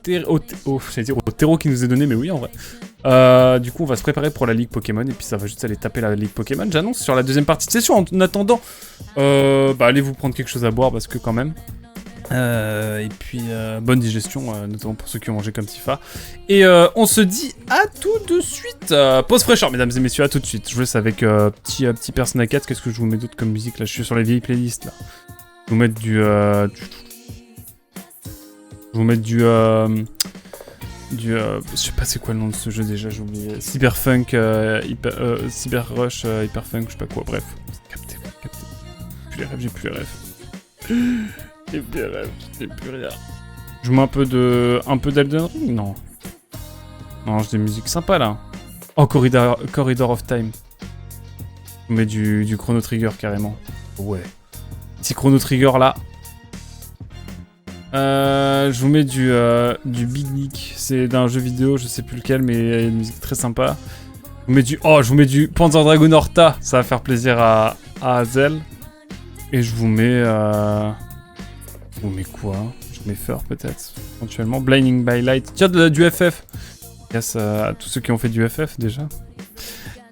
j'allais dire au terreau qui nous est donné, mais oui, en vrai. Du coup, on va se préparer pour la Ligue Pokémon, et puis ça va juste aller taper la Ligue Pokémon. J'annonce sur la deuxième partie de session. En attendant, allez vous prendre quelque chose à boire, parce que quand même... et puis bonne digestion, notamment pour ceux qui ont mangé comme Tifa. Et on se dit à tout de suite. Pause fraîcheur, mesdames et messieurs, à tout de suite. Je vous laisse avec petit Persona 4. Qu'est-ce que je vous mets d'autre comme musique là? Je suis sur les vieilles playlists là. Je vais vous mettre du... Je vais vous mettre du... je sais pas c'est quoi le nom de ce jeu déjà, j'ai oublié. Cyberfunk, Cyber Rush, Hyperfunk, je sais pas quoi, bref. Captez. J'ai plus les rêves. J'ai plus rien. Je mets un peu d'Elden Ring, non. Non, j'ai des musiques sympas là. Oh, Corridor of Time. Je mets du Chrono Trigger carrément. Ouais. Petit Chrono Trigger là. Je vous mets du Big Nick. C'est d'un jeu vidéo, je sais plus lequel, mais il y a une musique très sympa. Je vous mets du Panzer Dragoon Horta. Ça va faire plaisir à Hazel. Et je vous mets... Je vous mets quoi? Je mets Fur peut-être, éventuellement. Blinding by Light. Tiens, du FF. Yes, à tous ceux qui ont fait du FF déjà.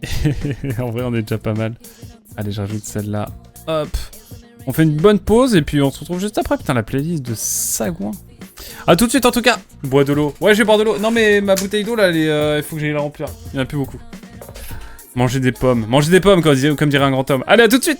Et en vrai, on est déjà pas mal. Allez, j'ajoute celle-là. Hop. On fait une bonne pause et puis on se retrouve juste après. Putain, la playlist de Sagouin. A tout de suite en tout cas. Bois de l'eau. Ouais, je vais boire de l'eau. Non, mais ma bouteille d'eau là, il faut que j'aille la remplir. Il n'y en a plus beaucoup. Manger des pommes. Manger des pommes, comme dirait un grand homme. Allez, à tout de suite.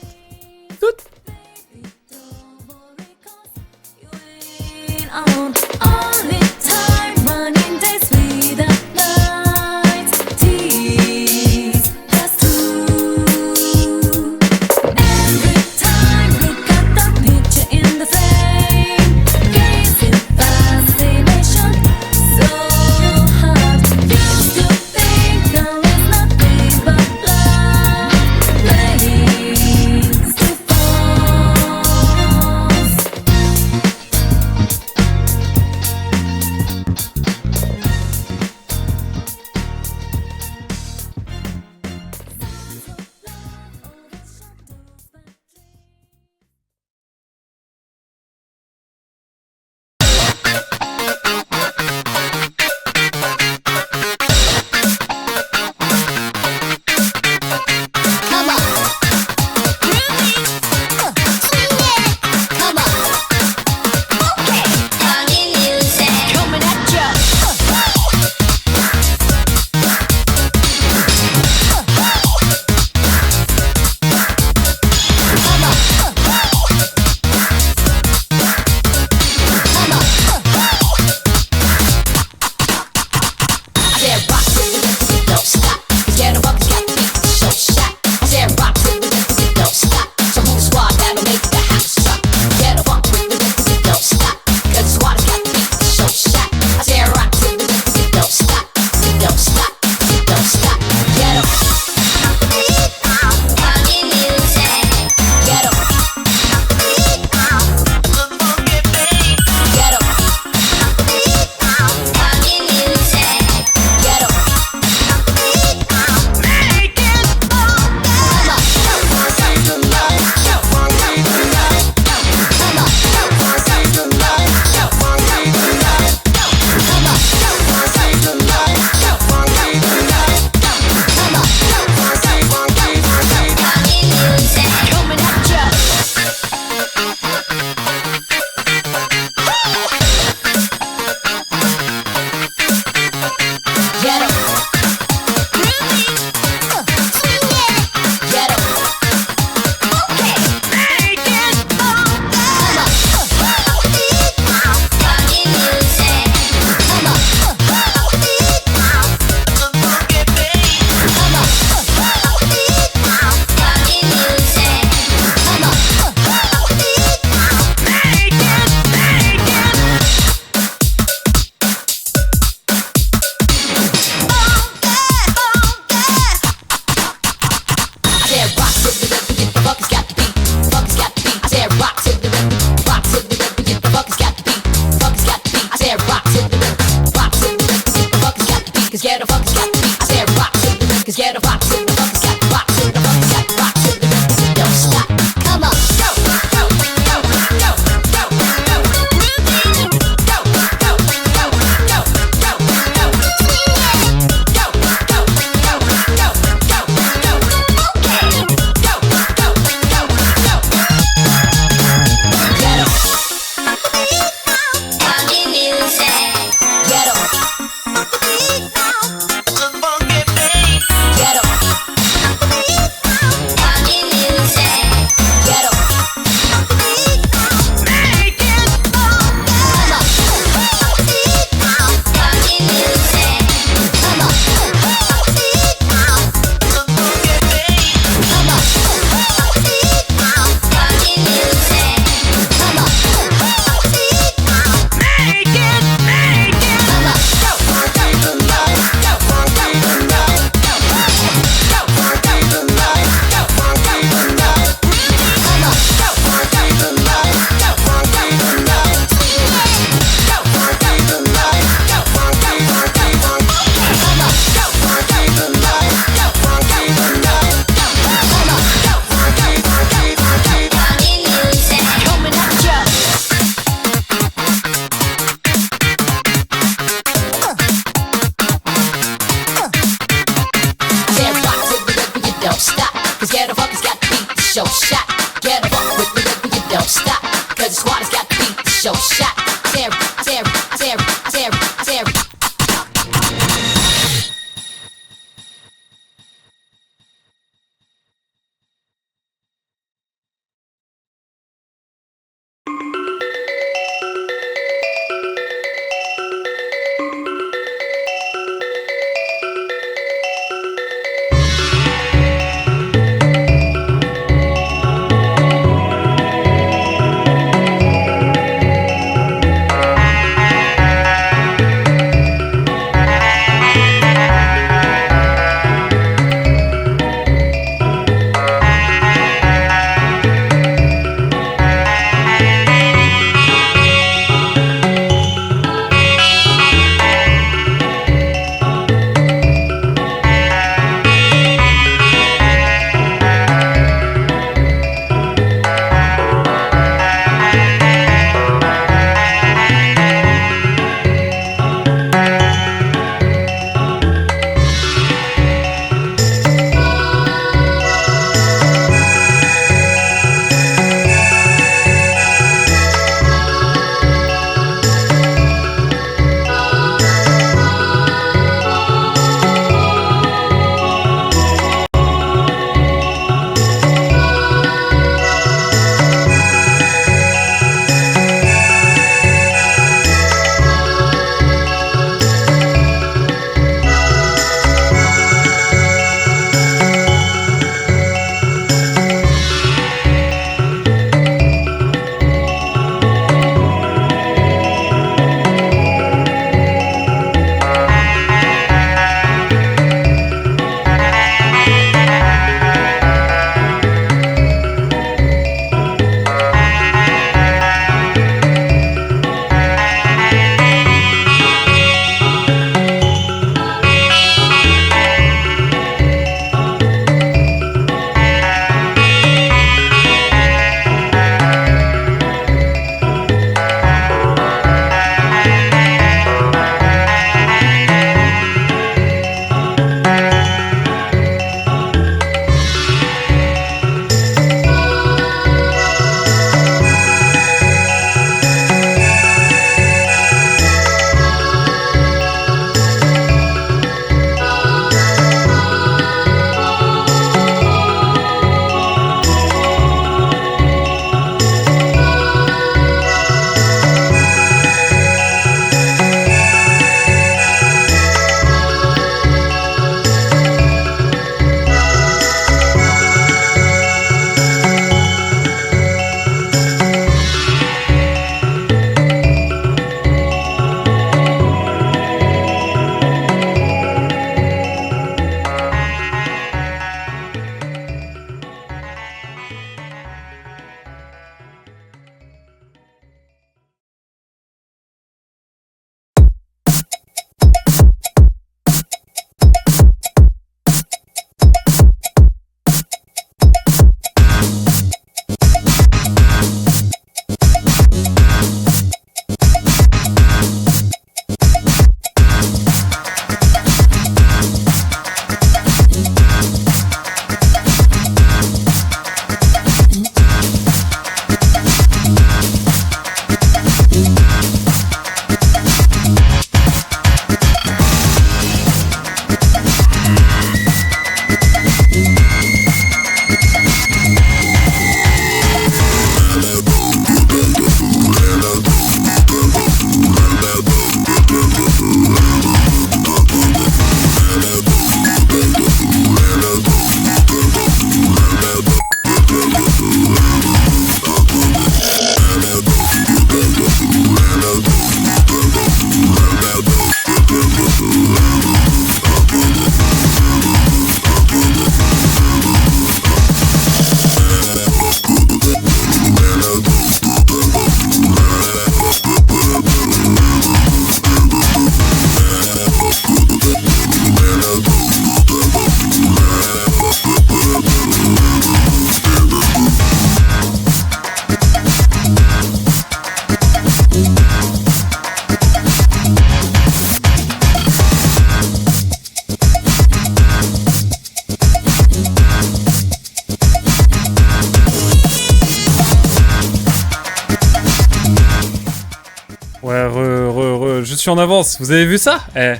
suis en avance. Vous avez vu ça? Eh,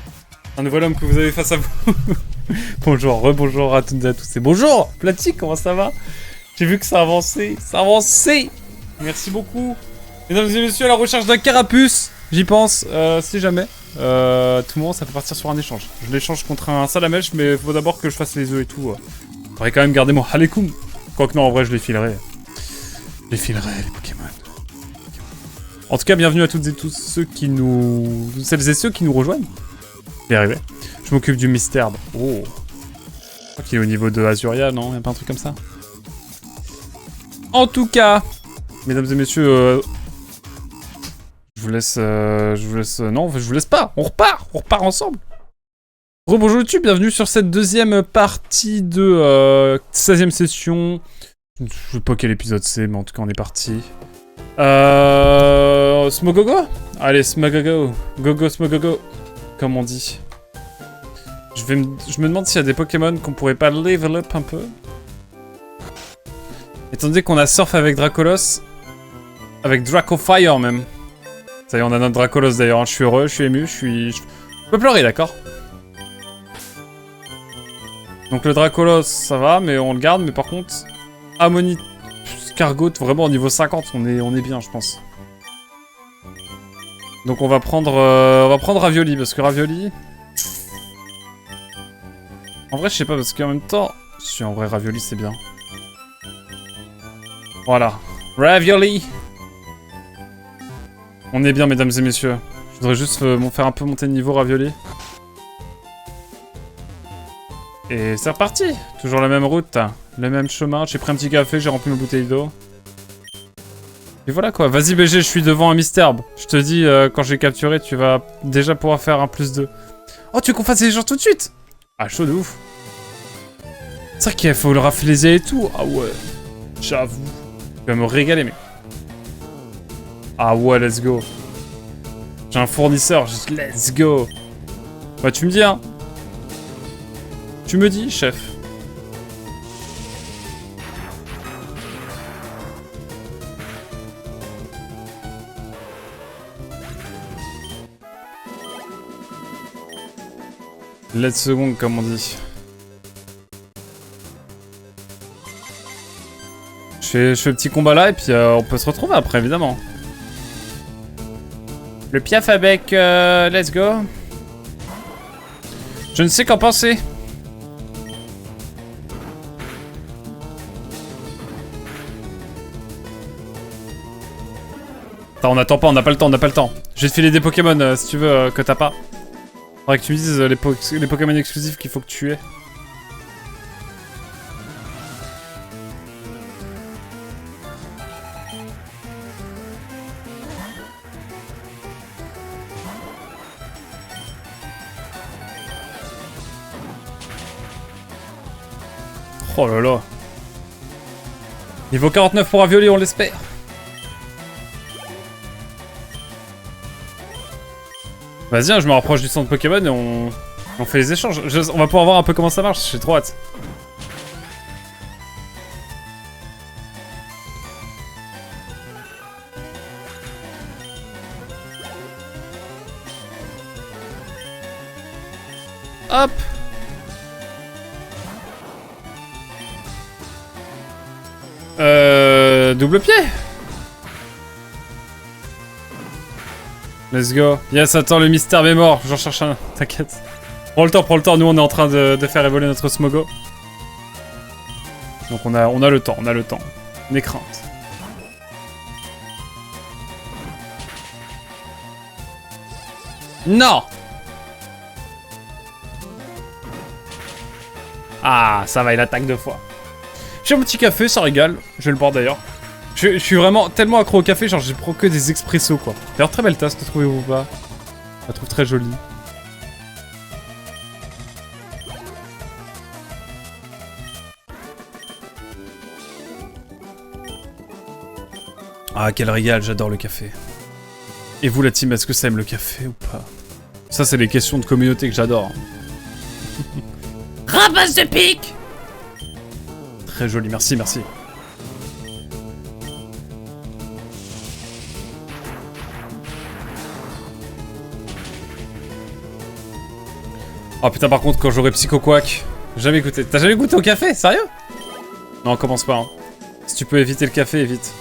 un nouvel homme que vous avez face à vous. Bonjour, rebonjour à toutes et à tous. Et bonjour, Platy, comment ça va? J'ai vu que ça a avancé. Ça a avancé. Merci beaucoup. Mesdames et messieurs, à la recherche d'un carapuce. J'y pense, si jamais. Tout le monde, ça peut partir sur un échange. Je l'échange contre un salamèche, mais il faut d'abord que je fasse les œufs et tout. Faudrait quand même garder mon halekoum. Quoique non, en vrai, je les filerai. Je les filerai, les Pokémon. En tout cas, bienvenue à toutes et tous ceux qui nous... Celles et ceux qui nous rejoignent. Je vais y arriver. Je m'occupe du Mystère. Oh. Je crois qu'il est au niveau de Azuria, non? Y'a pas un truc comme ça? En tout cas, mesdames et messieurs, je vous laisse... Non, je vous laisse pas. On repart ensemble. Rebonjour YouTube, bienvenue sur cette deuxième partie de 16ème session. Je sais pas quel épisode c'est, mais en tout cas on est parti. Smogogo? Allez, Smogogo. Gogo Smogogo, comme on dit. Je me demande s'il y a des Pokémon qu'on pourrait pas level up un peu. Étant donné qu'on a Surf avec Dracolos, avec Dracofire même. Ça y est, on a notre Dracolos d'ailleurs, hein. Je suis heureux, je suis ému, je peux pleurer, d'accord? Donc le Dracolos, ça va, mais on le garde, mais par contre... Ammonite, Scargot, vraiment au niveau 50, on est bien, je pense. Donc on va prendre Ravioli, parce que Ravioli... En vrai, je sais pas, parce qu'en même temps... Si, en vrai, Ravioli, c'est bien. Voilà. Ravioli! On est bien, mesdames et messieurs. Je voudrais juste faire un peu monter le niveau, Ravioli. Et c'est reparti! Toujours la même route, le même chemin. J'ai pris un petit café, j'ai rempli ma bouteille d'eau. Et voilà quoi. Vas-y BG, je suis devant un Mystère. Je te dis, quand j'ai capturé, tu vas déjà pouvoir faire un +2. Oh, tu veux qu'on fasse les gens tout de suite? Ah, chaud de ouf. C'est vrai qu'il faut le rafléser et tout. Ah ouais. J'avoue. Tu vas me régaler, mec. Ah ouais, let's go. J'ai un fournisseur, juste let's go. Bah, tu me dis, hein. Tu me dis, chef. Let's go, comme on dit. Je fais le petit combat là et puis on peut se retrouver après, évidemment. Le piaf avec let's go. Je ne sais qu'en penser. Attends, on attend pas, on n'a pas le temps, on n'a pas le temps. Je vais te filer des Pokémon si tu veux que t'as pas. Faudrait que tu me dises les Pokémon exclusifs qu'il faut que tu aies. Oh là là. Niveau 49 pour Ravioli, on l'espère. Vas-y, hein, je me rapproche du centre Pokémon et on fait les échanges. On va pouvoir voir un peu comment ça marche, j'ai trop hâte. Hop. Double pied. Let's go. Yes, attends, le Mystère est mort. J'en cherche un. T'inquiète. Prends le temps. Nous, on est en train de faire évoluer notre Smogo. Donc, on a le temps. Mes craintes. Non! Ah, ça va, il attaque 2 fois. J'ai un petit café, ça régale. Je vais le boire d'ailleurs. Je suis vraiment tellement accro au café, genre je prends que des expressos quoi. D'ailleurs très belle tasse, ne trouvez-vous pas? Je la trouve très jolie. Ah quel régal, j'adore le café. Et vous la team, est-ce que ça aime le café ou pas? Ça c'est les questions de communauté que j'adore. Rapace de pique. Très joli, merci. Oh putain, par contre, quand j'aurai Psycho Quack, jamais goûté. T'as jamais goûté au café? Sérieux? Non, commence pas. Hein. Si tu peux éviter le café, évite.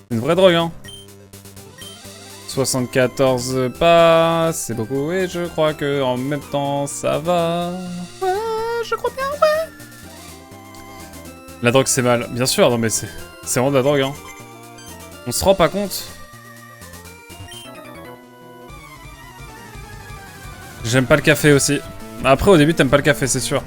C'est une vraie drogue, hein. 74 pas, c'est beaucoup, et je crois que en même temps, ça va. Ouais, je crois bien, ouais. La drogue, c'est mal. Bien sûr, non mais c'est vraiment de la drogue, hein. On se rend pas compte. J'aime pas le café aussi. Après, au début, t'aimes pas le café, c'est sûr.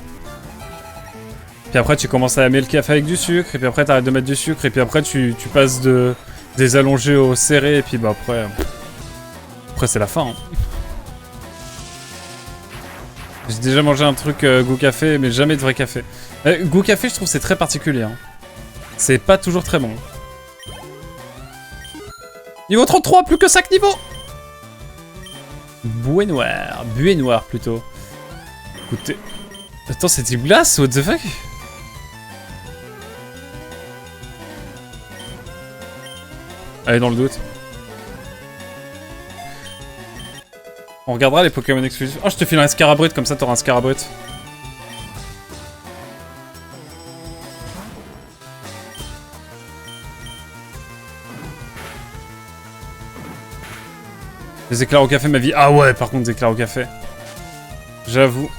Puis après, tu commences à aimer le café avec du sucre, et puis après, t'arrêtes de mettre du sucre, et puis après, tu passes des allongés au serré, et puis bah après... Après, c'est la fin. Hein. J'ai déjà mangé un truc goût café, mais jamais de vrai café. Goût café, je trouve c'est très particulier. Hein. C'est pas toujours très bon. Niveau 33, plus que 5 niveaux. Buée noire plutôt. Écoutez... Attends, c'est type glace? What the fuck? Allez, dans le doute. On regardera les Pokémon exclusifs. Oh, je te file un Scarabrut, comme ça t'auras un Scarabrut. Les éclairs au café, ma vie. Ah ouais, par contre, des éclairs au café. J'avoue.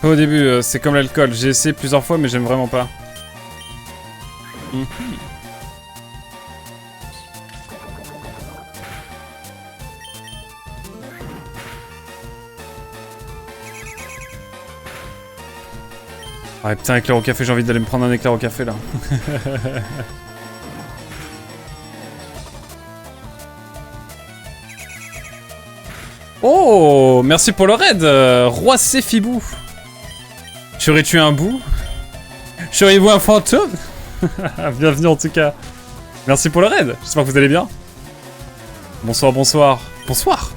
Au début, c'est comme l'alcool. J'ai essayé plusieurs fois, mais j'aime vraiment pas. Ouais, putain, éclair au café, j'ai envie d'aller me prendre un éclair au café, là. Oh, merci pour le raid, Roi Céphibou. J'aurais tué un bout. J'aurais-vous un fantôme. Bienvenue en tout cas. Merci pour le raid, j'espère que vous allez bien. Bonsoir, bonsoir. Bonsoir.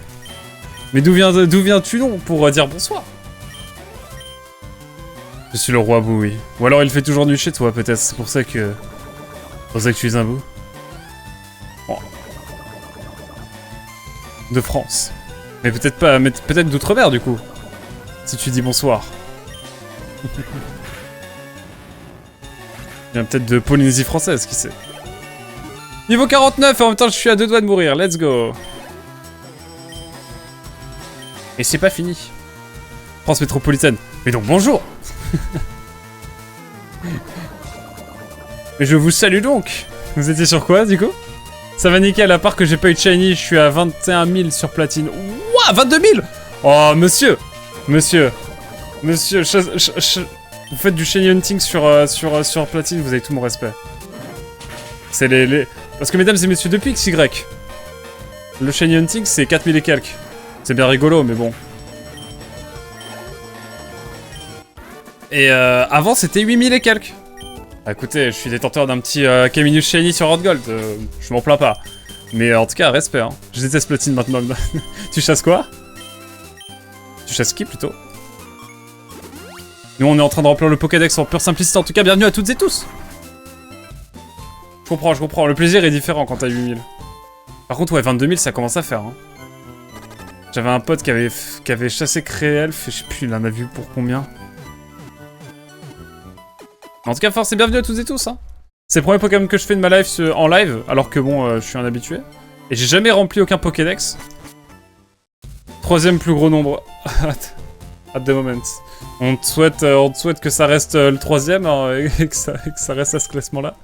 Mais d'où viens-tu non pour dire bonsoir? Je suis le roi bout, oui. Ou alors il fait toujours nuit chez toi, peut-être. C'est pour ça que... tu es un bout. Oh. De France. Mais peut-être pas... Mais peut-être d'outre-mer, du coup. Si tu dis bonsoir. Il vient peut-être de Polynésie française, qui sait. Niveau 49, en même temps je suis à 2 doigts de mourir. Let's go. Et c'est pas fini. France métropolitaine. Mais donc bonjour. Mais je vous salue donc. Vous étiez sur quoi du coup? Ça va nickel, à part que j'ai pas eu de shiny, je suis à 21 000 sur platine. Ouah, 22 000. Oh monsieur. Monsieur, vous faites du shiny hunting sur platine, vous avez tout mon respect. C'est les... Parce que mesdames et messieurs, depuis XY, le shiny hunting c'est 4000 et quelques. C'est bien rigolo, mais bon. Et avant, c'était 8000 et quelques. Bah, écoutez, je suis détenteur d'un petit Caminus Shiny sur Horde Gold. Je m'en plains pas. Mais en tout cas, respect. Hein. Je déteste Platine maintenant. Tu chasses quoi? Tu chasses qui plutôt? Nous, on est en train de remplir le Pokédex en pure simplicité. En tout cas, bienvenue à toutes et tous. Je comprends. Le plaisir est différent quand t'as 8000. Par contre, ouais, 22 000, ça commence à faire. Hein. J'avais un pote qui avait chassé Créelf. Je sais plus, il en a vu pour combien. En tout cas, force et bienvenue à toutes et tous. Hein. C'est le premier Pokémon que je fais de ma life en live, alors que bon, je suis un habitué. Et j'ai jamais rempli aucun Pokédex. 3ème plus gros nombre. At the moment. On te souhaite que ça reste le 3ème hein, et que ça reste à ce classement-là.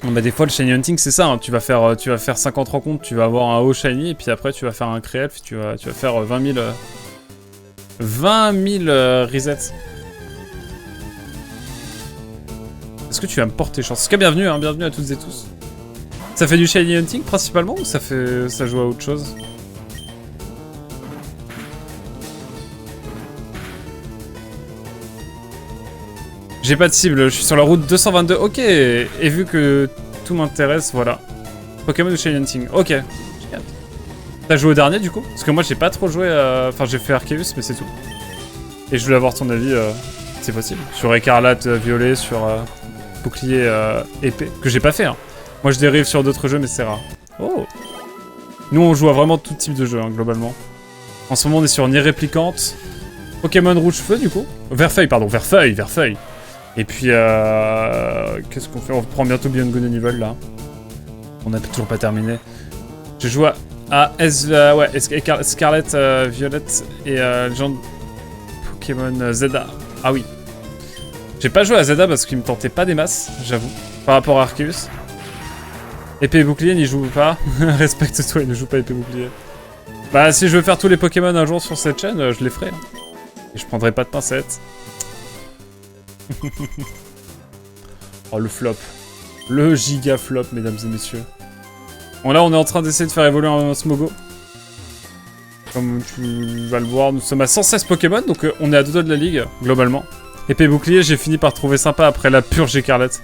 Bah des fois, le Shiny Hunting, c'est ça. Hein. Tu vas faire 50 rencontres, tu vas avoir un haut Shiny, et puis après, tu vas faire un Créelf, tu vas faire 20 000 resets. Est-ce que tu vas me porter chance? En tout cas, bienvenue, hein, bienvenue à toutes et tous. Ça fait du Shiny Hunting principalement ou ça joue à autre chose? J'ai pas de cible, je suis sur la route 222, ok. Et vu que tout m'intéresse, voilà. Pokémon de Shiny Hunting, ok. T'as joué au dernier du coup? Parce que moi j'ai pas trop joué à... Enfin j'ai fait Arceus mais c'est tout. Et je voulais avoir ton avis, c'est possible. Sur Écarlate, Violet, sur... Bouclier épée, que j'ai pas fait hein. Moi je dérive sur d'autres jeux mais c'est rare. Oh. Nous, on joue à vraiment tout type de jeu, hein, globalement. En ce moment, on est sur Nier Réplicante. Pokémon Rouge-Feu, du coup. Vert-Feuille, pardon. Vert-Feuille. Et puis, qu'est-ce qu'on fait? On prend bientôt Beyond Good and Evil, là. On n'a toujours pas terminé. Je joue à Scarlet, Violet et Legend Pokémon Zelda. Ah oui. J'ai pas joué à Zelda parce qu'il me tentait pas des masses, j'avoue. Par rapport à Arceus. Épée et bouclier, n'y joue pas. Respecte-toi, il ne joue pas épée et bouclier. Bah, si je veux faire tous les Pokémon un jour sur cette chaîne, je les ferai. Et je prendrai pas de pincettes. Oh, le flop. Le giga flop, mesdames et messieurs. Bon, là, on est en train d'essayer de faire évoluer un Smogo. Comme tu vas le voir, nous sommes à 116 Pokémon, donc on est à 2 doigts de la ligue, globalement. Épée et bouclier, j'ai fini par trouver sympa après la purge écarlate.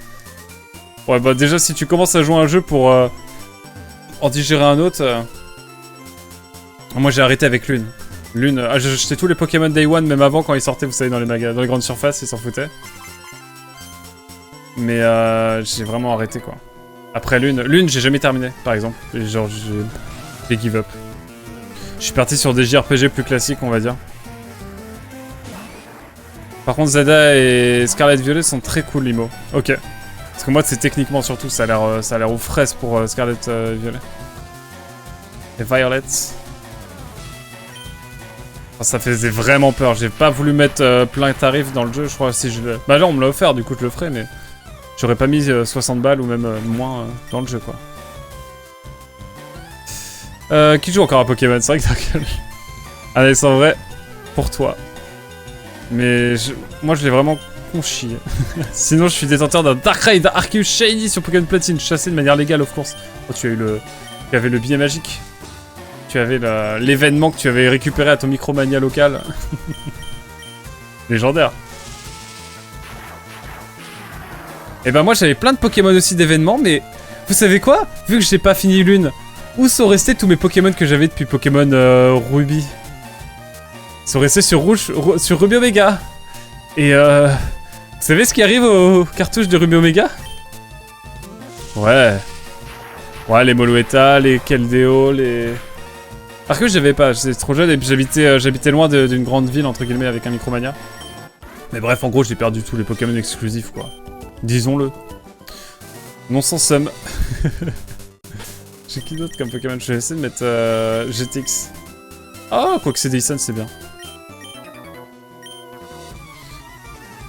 Ouais, bah déjà, si tu commences à jouer à un jeu pour en digérer un autre... Moi, j'ai arrêté avec Lune. Lune, j'ai acheté tous les Pokémon Day One, même avant, quand ils sortaient, vous savez, dans les grandes surfaces, ils s'en foutaient. Mais j'ai vraiment arrêté, quoi. Après Lune, j'ai jamais terminé, par exemple. Et genre, j'ai give up. Je suis parti sur des JRPG plus classiques, on va dire. Par contre, Zelda et Scarlet Violet sont très cool, Limo. Ok. Parce que moi, c'est techniquement surtout, ça a l'air aux fraises pour Scarlet Violet. Et Violet. Oh, ça faisait vraiment peur. J'ai pas voulu mettre plein tarif dans le jeu, je crois. Si je... Bah là, on me l'a offert, du coup, je le ferai, mais... J'aurais pas mis 60 balles ou même moins dans le jeu, quoi. Qui joue encore à Pokémon? C'est vrai que t'as... Allez, c'est en vrai, pour toi. Mais moi, je l'ai vraiment conchié. Sinon, je suis détenteur d'un Darkrai, d'un Arceus Shiny sur Pokémon Platine, chassé de manière légale, of course. Oh, tu avais le billet magique. Tu avais l'événement que tu avais récupéré à ton Micromania local. Légendaire. Et ben moi j'avais plein de Pokémon aussi d'événements, mais vous savez quoi? Vu que j'ai pas fini Lune, où sont restés tous mes Pokémon que j'avais depuis Pokémon Ruby? Ils sont restés sur sur Ruby Omega. Et vous savez ce qui arrive aux cartouches de Ruby Omega? Ouais. Ouais, les Molueta, les Keldeo, les... Arceus j'avais pas, j'étais trop jeune et j'habitais loin d'une grande ville entre guillemets avec un Micromania. Mais bref, en gros j'ai perdu tous les Pokémon exclusifs, quoi. Disons-le. Non sans somme. J'ai qui d'autre comme Pokémon? Je vais essayer de mettre GTX. Ah, quoique c'est Dyson, c'est bien.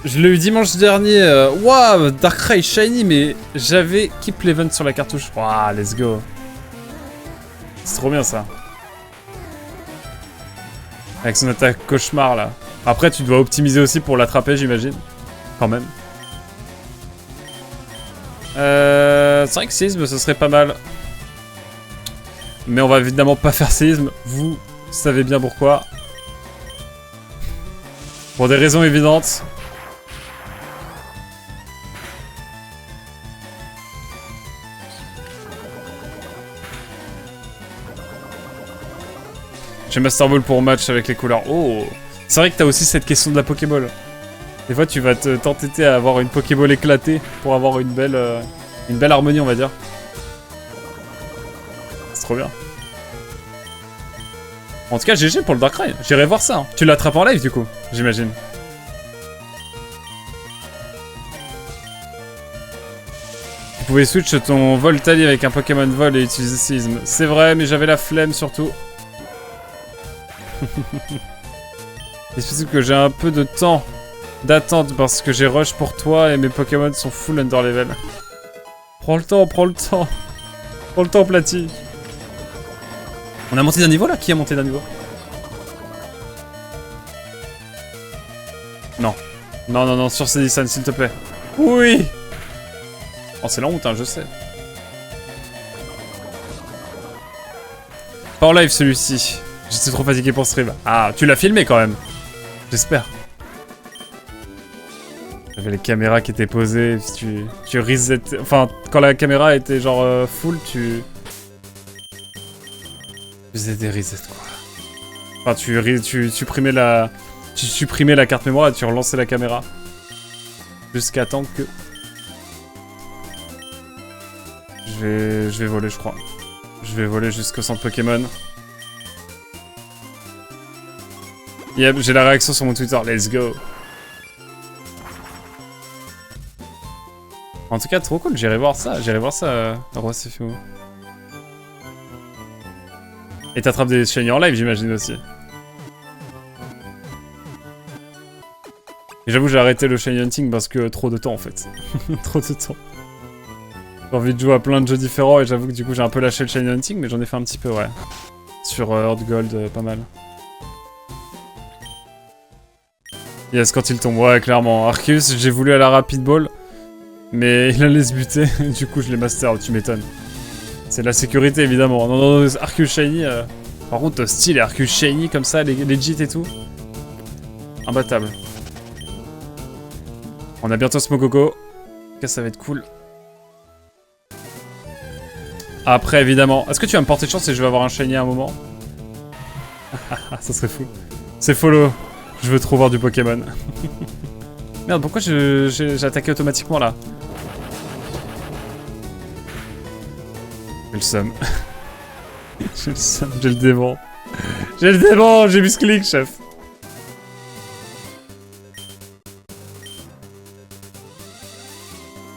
Je l'ai eu dimanche dernier. Waouh, Darkrai Shiny, mais j'avais Keep l'event sur la cartouche. Waouh, let's go. C'est trop bien ça. Avec son attaque cauchemar là. Après, tu dois optimiser aussi pour l'attraper, j'imagine. Quand même. C'est vrai que séisme, ce serait pas mal. Mais on va évidemment pas faire séisme. Vous savez bien pourquoi. Pour des raisons évidentes. J'ai Master Ball pour match avec les couleurs. Oh! C'est vrai que t'as aussi cette question de la Pokéball. Des fois, tu vas t'entêter à avoir une Pokéball éclatée pour avoir une belle harmonie, on va dire. C'est trop bien. En tout cas, GG pour le Darkrai. J'irai voir ça. Hein. Tu l'attrapes en live, du coup, j'imagine. Tu pouvais switch ton Voltali avec un Pokémon Vol et utiliser Séisme. C'est vrai, mais j'avais la flemme, surtout. Il se peut que j'ai un peu de temps d'attente parce que j'ai rush pour toi et mes Pokémon sont full under level. Prends le temps, prends le temps. Prends le temps, Platy. On a monté d'un niveau là? Qui a monté d'un niveau? Non. Non, non, non, sur Cédissan, s'il te plaît. Oui! Oh, c'est la honte, hein, je sais. Pas en live celui-ci. J'étais trop fatigué pour stream. Ah, tu l'as filmé quand même. J'espère. J'avais les caméras qui étaient posées, tu reset... Enfin, quand la caméra était genre full, tu faisais des resets, quoi. Enfin, tu supprimais la... Tu supprimais la carte mémoire et tu relançais la caméra. Jusqu'à temps que... Je vais voler, je crois. Je vais voler jusqu'au centre Pokémon. Yep, j'ai la réaction sur mon Twitter. Let's go. En tout cas, trop cool. J'irai voir ça. Roi Sefiu. Et t'attrapes des shiny en live, j'imagine aussi. Et j'avoue, j'ai arrêté le shiny hunting parce que trop de temps en fait. Trop de temps. J'ai envie de jouer à plein de jeux différents et j'avoue que du coup j'ai un peu lâché le shiny hunting, mais j'en ai fait un petit peu, ouais. Sur Earth Gold, pas mal. Yes, quand il tombe, ouais, clairement. Arceus, j'ai voulu à la Rapid Ball, mais il allait se buter, du coup je l'ai master, tu m'étonnes. C'est de la sécurité évidemment. Non, Arceus Shiny, par contre, style Arceus Shiny comme ça, legit et tout. Imbattable. On a bientôt Smogogo. En tout cas, ça va être cool. Après, évidemment. Est-ce que tu vas me porter chance et je vais avoir un Shiny à un moment? Ça serait fou. C'est follow. Je veux trop voir du Pokémon. Merde, pourquoi j'ai attaqué automatiquement là? J'ai le seum. J'ai le seum, j'ai le démon. J'ai le démon, j'ai musclic, chef.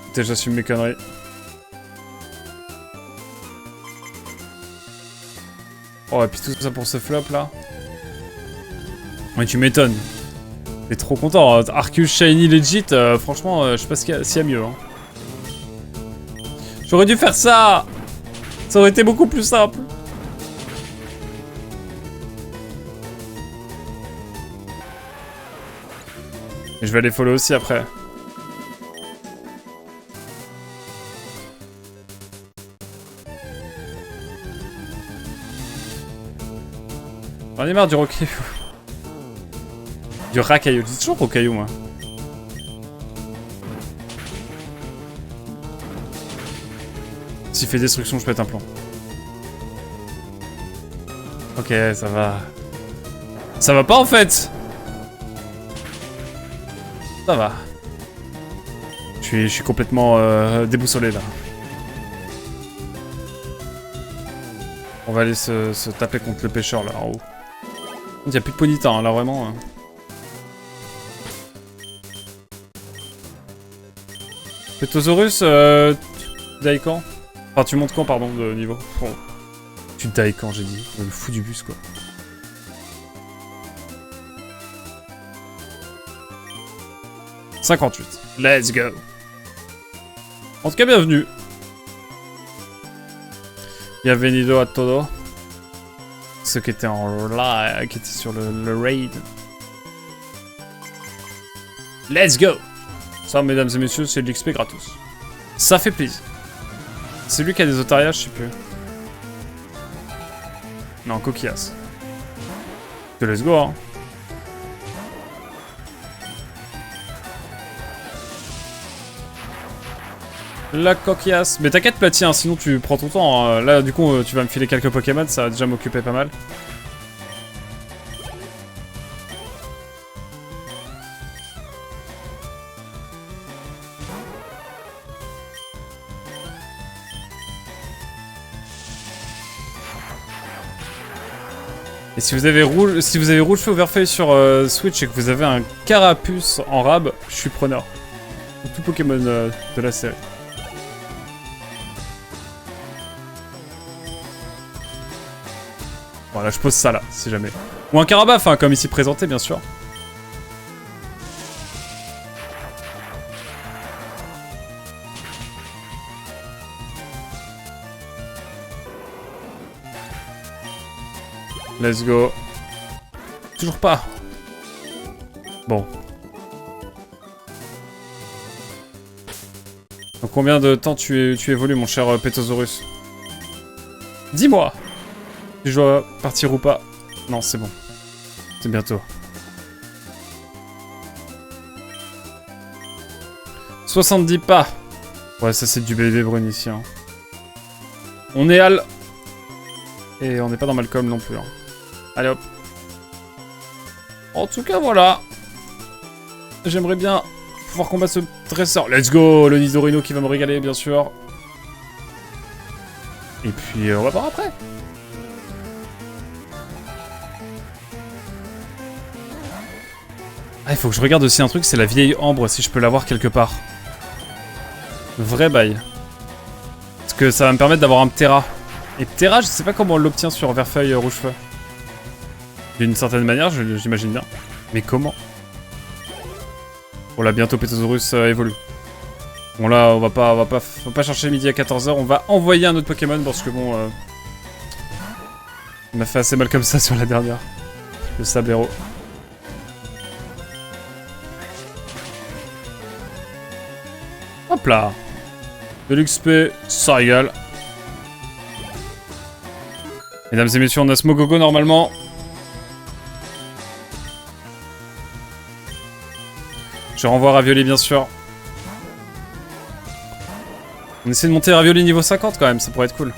Putain, j'assume mes conneries. Oh, et puis tout ça pour ce flop là. Ouais, tu m'étonnes. T'es trop content. Hein. Arceus Shiny Legit, franchement, je sais pas s'il y a mieux. Hein. J'aurais dû faire ça. Ça aurait été beaucoup plus simple. Et je vais aller follow aussi après. J'en ai marre du Rocaillou. Du Racaillou. Je dis toujours Rocaillou, moi. S'il fait destruction, je pète un plomb. Ok, ça va. Ça va pas, en fait. Ça va. Je suis complètement déboussolé, là. On va aller se taper contre le pêcheur, là, en haut. Il n'y a plus de Ponyta, hein, là, vraiment. Petosaurus, tu die quand? Enfin, tu montes quand, pardon, de niveau? Oh. Tu die quand, j'ai dit. Le fou du bus, quoi. « 58. Let's go. En tout cas, bienvenue. Bienvenido a todo. Ceux qui étaient en live, qui étaient sur le raid. Let's go. Ça, mesdames et messieurs, c'est de l'XP gratos. Ça fait plaisir. C'est lui qui a des otarias, je sais plus. Non, coquillas. Que let's go, hein. La coquillasse. Mais t'inquiète, Platy, hein, sinon tu prends ton temps. Hein. Là, du coup, tu vas me filer quelques Pokémon, ça va déjà m'occuper pas mal. Et si vous avez rouge feu overfeuille sur Switch et que vous avez un carapuce en rab, je suis preneur. Tout Pokémon de la série. Voilà, je pose ça là, si jamais. Ou un Carabaf, hein, comme ici présenté, bien sûr. Let's go. Toujours pas. Bon. Donc combien de temps tu évolues, mon cher Petosaurus? Dis-moi si je dois partir ou pas. Non, c'est bon. C'est bientôt. 70 pas. Ouais, ça c'est du bébé brune ici. Hein. On est Al. Et on n'est pas dans Malcolm non plus. Hein. Allez hop. En tout cas, voilà. J'aimerais bien pouvoir combattre ce dresseur. Let's go, le Nidorino qui va me régaler, bien sûr. Et puis on va voir après. Ah, il faut que je regarde aussi un truc, c'est la vieille ambre, si je peux l'avoir quelque part. Vrai bail. Parce que ça va me permettre d'avoir un Ptera. Et Ptera, je sais pas comment on l'obtient sur Verfeuille Rouge-Feu. D'une certaine manière, j'imagine bien. Mais comment? Bon là, bientôt Petasaurus évolue. Bon là, on va pas chercher midi à 14 h, on va envoyer un autre Pokémon parce que bon... on m'a fait assez mal comme ça sur la dernière. Le Sabero. Hop là. De l'XP, ça régale. Mesdames et messieurs, on a Smogogo normalement. Je renvoie Ravioli bien sûr. On essaie de monter Ravioli niveau 50 quand même, ça pourrait être cool.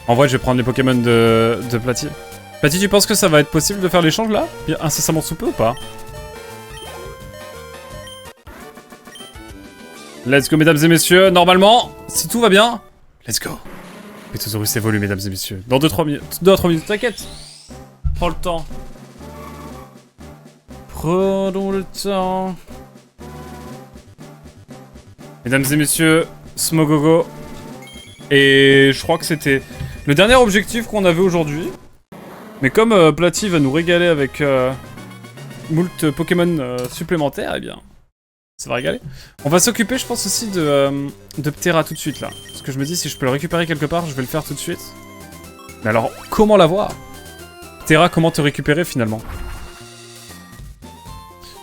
En vrai, je vais prendre les Pokémon de Platy. Platy, tu penses que ça va être possible de faire l'échange là? Incessamment sous peu ou pas? Let's go, mesdames et messieurs. Normalement, si tout va bien, let's go. Petasaurus évolue, mesdames et messieurs. Dans 2-3 minutes. 2 à 3 minutes, t'inquiète. Prends le temps. Prenons le temps. Mesdames et messieurs, Smogogo. Et je crois que c'était le dernier objectif qu'on avait aujourd'hui. Mais comme Platy va nous régaler avec moult Pokémon supplémentaires, eh bien, ça va régaler. On va s'occuper, je pense, aussi de Ptera tout de suite, là. Parce que je me dis, si je peux le récupérer quelque part, je vais le faire tout de suite. Mais alors, comment l'avoir? Ptera, comment te récupérer, finalement?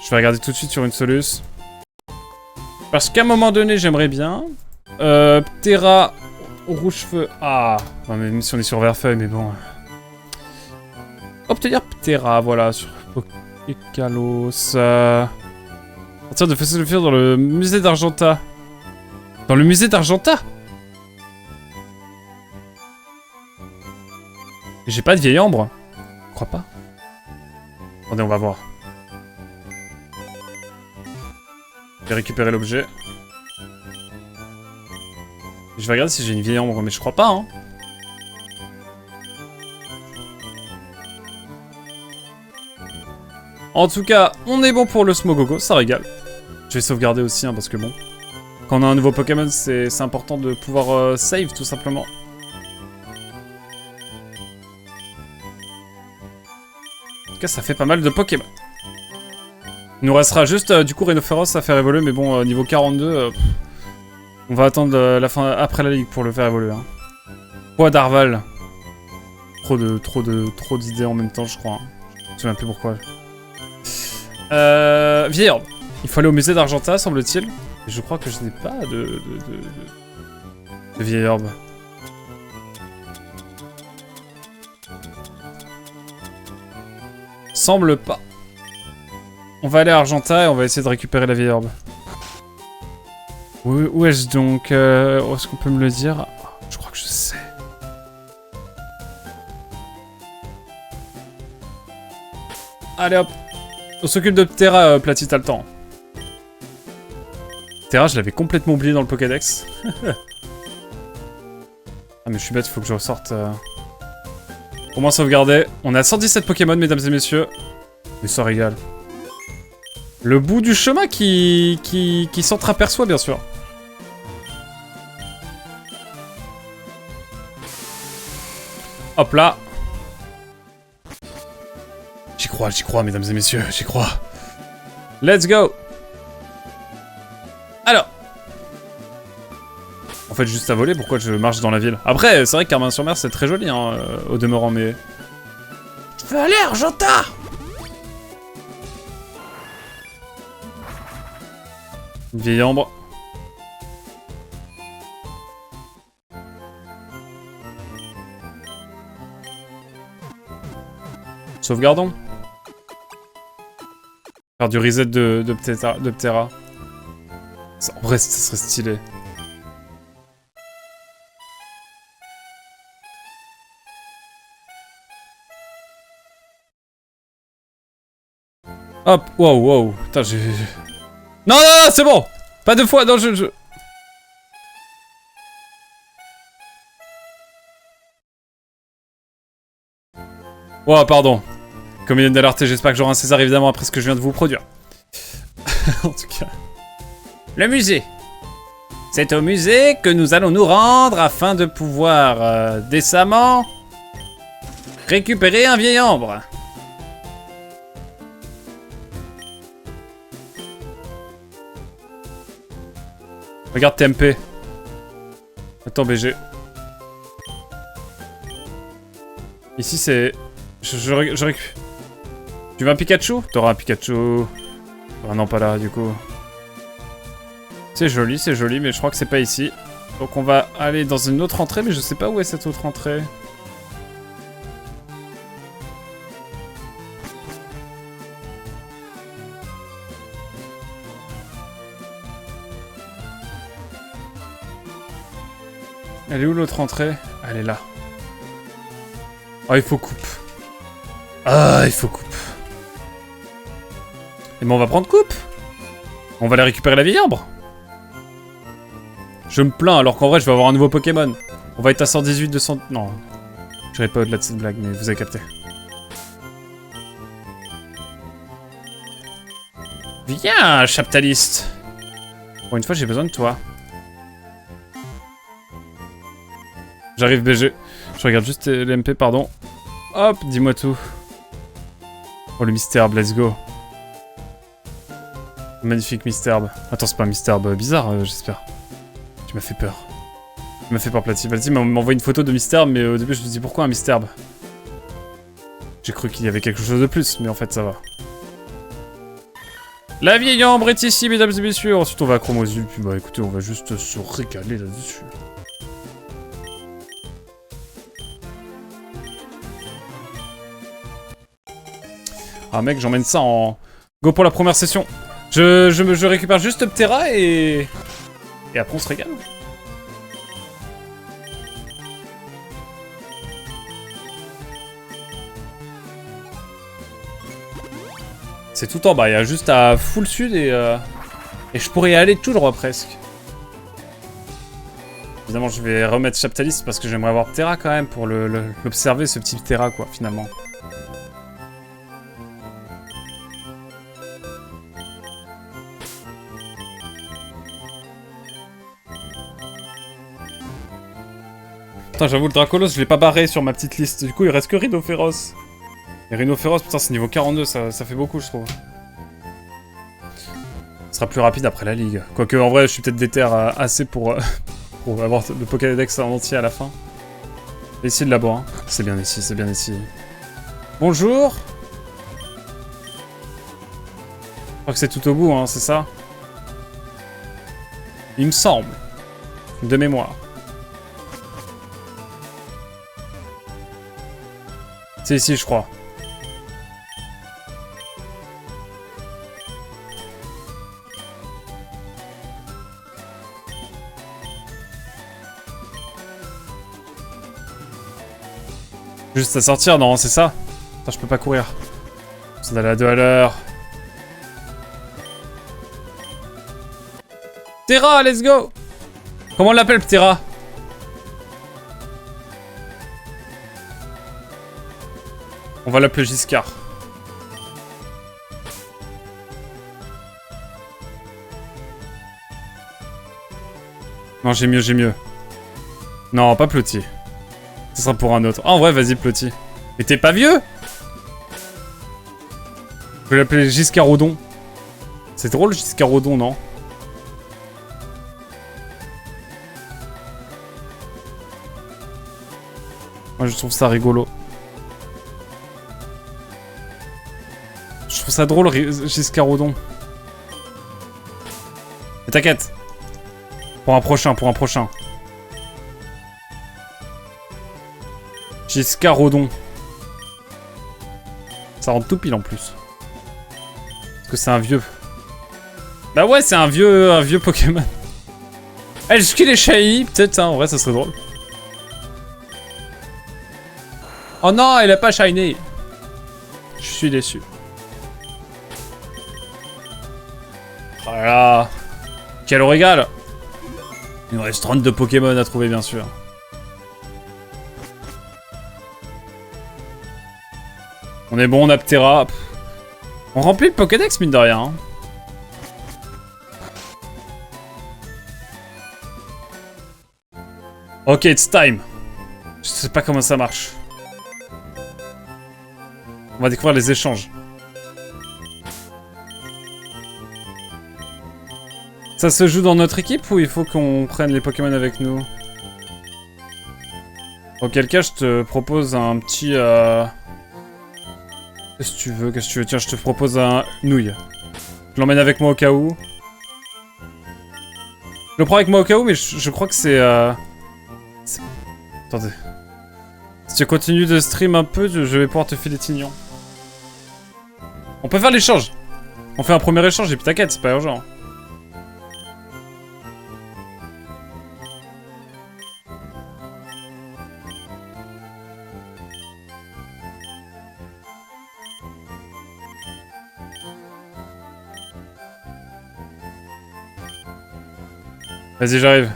Je vais regarder tout de suite sur une soluce. Parce qu'à un moment donné, j'aimerais bien... Ptera... Rouge-Feu... Ah... Non, mais même si on est sur Verfeuille, mais bon... Obtenir Ptera, voilà, sur Pokékalos... Sortir de Fossil Fury dans le musée d'Argenta. Dans le musée d'Argenta? J'ai pas de vieille ambre. Je crois pas. Attendez, on va voir. Je vais récupérer l'objet. Je vais regarder si j'ai une vieille ambre, mais je crois pas, hein. En tout cas, on est bon pour le Smogogo, ça régale. Je vais sauvegarder aussi, hein, parce que bon... Quand on a un nouveau Pokémon, c'est important de pouvoir save, tout simplement. En tout cas, ça fait pas mal de Pokémon. Il nous restera juste, du coup, Rhinophéros à faire évoluer, mais bon, niveau 42... on va attendre la fin après la ligue pour le faire évoluer. Hein. Poids d'Arval. Trop d'idées en même temps, je crois. Hein. Je me souviens plus pourquoi. Vieille herbe. Il faut aller au musée d'Argenta, semble-t-il. Je crois que je n'ai pas de vieille herbe. Semble pas. On va aller à Argenta et on va essayer de récupérer la vieille herbe. Où est-ce donc est-ce qu'on peut me le dire? Je crois que je sais. Allez hop. On s'occupe de Ptera, Platy, t'as le temps. Ptera, je l'avais complètement oublié dans le Pokédex. Ah mais je suis bête, il faut que je ressorte... Au moins sauvegarder. On a 117 Pokémon, mesdames et messieurs. Mais ça régale. Le bout du chemin qui s'entreaperçoit, bien sûr. Hop là. J'y crois, mesdames et messieurs, j'y crois. Let's go. Alors. En fait, juste à voler, pourquoi je marche dans la ville? Après, c'est vrai que Carmin-sur-Mer, c'est très joli, hein, au demeurant, mais... Je veux aller à Argenta. Une vieille ambre. Sauvegardons. Faire du reset de Ptera. Ça, en vrai, ça serait stylé. Hop, wow, wow. Putain, j'ai... Non, non, non, c'est bon. Pas deux fois, non, je... Wow, pardon. Comédienne d'alerté, j'espère que j'aurai un César évidemment après ce que je viens de vous produire. En tout cas. Le musée. C'est au musée que nous allons nous rendre afin de pouvoir décemment récupérer un vieil ambre. Regarde TMP. Attends BG. Ici c'est... Je récupère... Tu veux un Pikachu? T'auras un Pikachu. Ah non, pas là du coup. C'est joli, mais je crois que c'est pas ici. Donc on va aller dans une autre entrée, mais je sais pas où est cette autre entrée. Elle est où l'autre entrée? Elle est là. Oh, il faut coupe. Ah, il faut coupe. Et ben on va prendre coupe. On va aller récupérer la vieille ambre. Je me plains alors qu'en vrai je vais avoir un nouveau Pokémon. On va être à 118, 200... Non. J'irai pas au-delà de cette blague, mais vous avez capté. Viens, Chaptaliste. Pour une fois j'ai besoin de toi. J'arrive BG. Je regarde juste l'MP, pardon. Hop, dis-moi tout. Oh le Mystère, let's go. Magnifique Mystherbe. Attends, c'est pas un Mystherbe bizarre, j'espère. Tu m'as fait peur. Tu m'as fait peur, Platy. Platy m'a envoyé une photo de Mystherbe, mais au début je me suis dit pourquoi un Mystherbe? J'ai cru qu'il y avait quelque chose de plus, mais en fait ça va. La vieille ambre est ici, mesdames et messieurs. Ensuite on va à Chromosul, puis bah écoutez, on va juste se régaler là-dessus. Ah mec, j'emmène ça en... Go pour la première session. Je récupère juste Ptera et après on se régale. C'est tout en bas, il y a juste à full sud et je pourrais y aller tout droit presque. Évidemment je vais remettre Chaptaliste parce que j'aimerais avoir Ptera quand même pour l'observer ce petit Ptera quoi finalement. Putain, j'avoue, le Dracolos, je l'ai pas barré sur ma petite liste. Du coup, il reste que Rhinophéros. Et Rhinophéros, putain, c'est niveau 42, ça fait beaucoup, je trouve. Ce sera plus rapide après la ligue. Quoique, en vrai, je suis peut-être déter assez pour avoir le Pokédex en entier à la fin. Ici, là-bas, hein. C'est bien ici, c'est bien ici. Bonjour. Je crois que c'est tout au bout, hein, c'est ça? Il me semble. De mémoire. C'est ici, je crois. Juste à sortir, non, c'est ça? Attends, je peux pas courir. C'est d'aller à 2 à l'heure. Ptera, let's go! Comment on l'appelle, Ptera? On va l'appeler Giscard. Non, j'ai mieux, j'ai mieux. Non, pas Plotti. Ce sera pour un autre. Ah, en vrai, vas-y, Plotti. Mais t'es pas vieux? Je vais l'appeler Giscardodon. C'est drôle, Giscardodon, non? Moi, je trouve ça rigolo. Je trouve ça drôle, Giscardodon. Mais t'inquiète. Pour un prochain, pour un prochain. Giscardodon. Ça rentre tout pile en plus. Parce que c'est un vieux. Bah ouais, c'est un vieux Pokémon. Est-ce qu'il est shiny? Peut-être, hein, en vrai, ça serait drôle. Oh non, elle a pas shiny. Je suis déçu. Oh là là. Quel régal. Il nous reste 32 Pokémon à trouver, bien sûr. On est bon, on a Ptera. On remplit le Pokédex, mine de rien. Hein. Ok, it's time. Je sais pas comment ça marche. On va découvrir les échanges. Ça se joue dans notre équipe ou il faut qu'on prenne les Pokémon avec nous? Auquel cas, je te propose un petit... Qu'est-ce que tu veux? Qu'est-ce que tu veux? Tiens, je te propose un nouille. Je l'emmène avec moi au cas où. Je le prends avec moi au cas où, mais je crois que c'est... Attendez. Si tu continues de stream un peu, je vais pouvoir te filer Tignon. On peut faire l'échange. On fait un premier échange et puis t'inquiète, c'est pas urgent. Vas-y, j'arrive.